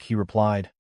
He replied.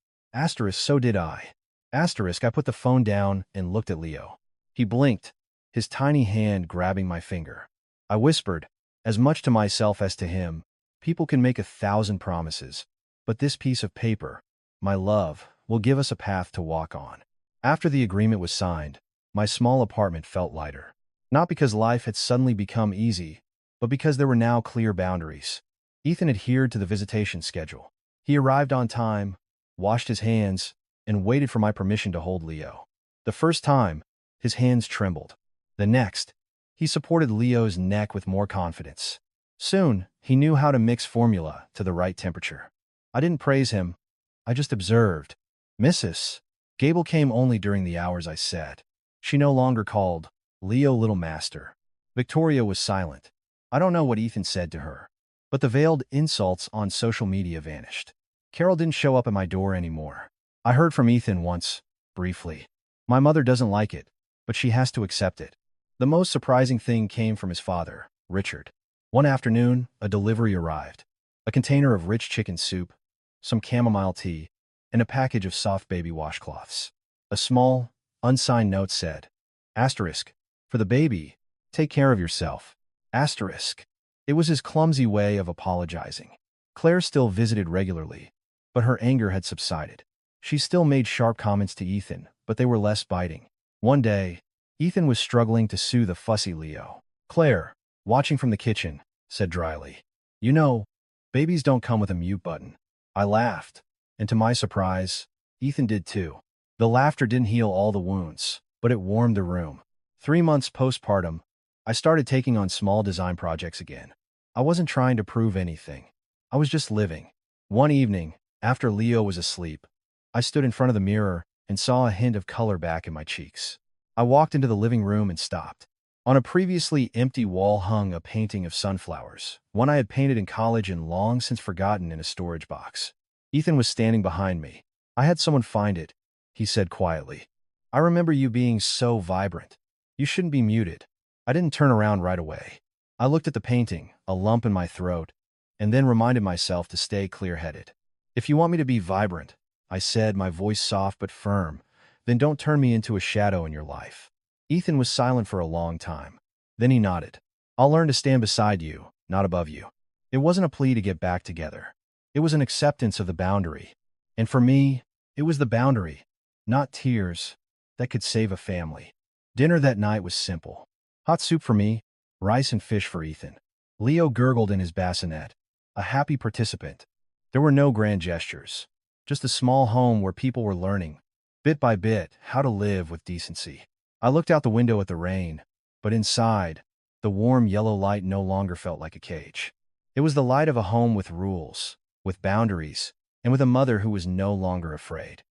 So did I. I put the phone down and looked at Leo. He blinked, his tiny hand grabbing my finger. I whispered, as much to myself as to him, people can make 1,000 promises, but this piece of paper, my love, will give us a path to walk on. After the agreement was signed, my small apartment felt lighter. Not because life had suddenly become easy, but because there were now clear boundaries. Ethan adhered to the visitation schedule. He arrived on time, washed his hands, and waited for my permission to hold Leo. The first time, his hands trembled. The next, he supported Leo's neck with more confidence. Soon, he knew how to mix formula to the right temperature. I didn't praise him. I just observed. Mrs. Gable came only during the hours I said. She no longer called Leo little master. Victoria was silent. I don't know what Ethan said to her, but the veiled insults on social media vanished. Carol didn't show up at my door anymore. I heard from Ethan once, briefly. My mother doesn't like it, but she has to accept it. The most surprising thing came from his father, Richard. One afternoon, a delivery arrived. A container of rich chicken soup, some chamomile tea, and a package of soft baby washcloths. A small, unsigned note said, Asterisk, for the baby, take care of yourself. Asterisk. It was his clumsy way of apologizing. Claire still visited regularly, but her anger had subsided. She still made sharp comments to Ethan, but they were less biting. One day, Ethan was struggling to soothe a fussy Leo. Claire, watching from the kitchen, said dryly, You know, babies don't come with a mute button. I laughed, and to my surprise, Ethan did too. The laughter didn't heal all the wounds, but it warmed the room. 3 months postpartum, I started taking on small design projects again. I wasn't trying to prove anything. I was just living. One evening, after Leo was asleep, I stood in front of the mirror and saw a hint of color back in my cheeks. I walked into the living room and stopped. On a previously empty wall hung a painting of sunflowers, one I had painted in college and long since forgotten in a storage box. Ethan was standing behind me. I had someone find it, he said quietly. I remember you being so vibrant. You shouldn't be muted. I didn't turn around right away. I looked at the painting, a lump in my throat, and then reminded myself to stay clear-headed. If you want me to be vibrant, I said, my voice soft but firm, then don't turn me into a shadow in your life. Ethan was silent for a long time. Then he nodded. I'll learn to stand beside you, not above you. It wasn't a plea to get back together. It was an acceptance of the boundary. And for me, it was the boundary, not tears, that could save a family. Dinner that night was simple. Hot soup for me, rice and fish for Ethan. Leo gurgled in his bassinet, a happy participant. There were no grand gestures, just a small home where people were learning, bit by bit, how to live with decency. I looked out the window at the rain, but inside, the warm yellow light no longer felt like a cage. It was the light of a home with rules, with boundaries, and with a mother who was no longer afraid.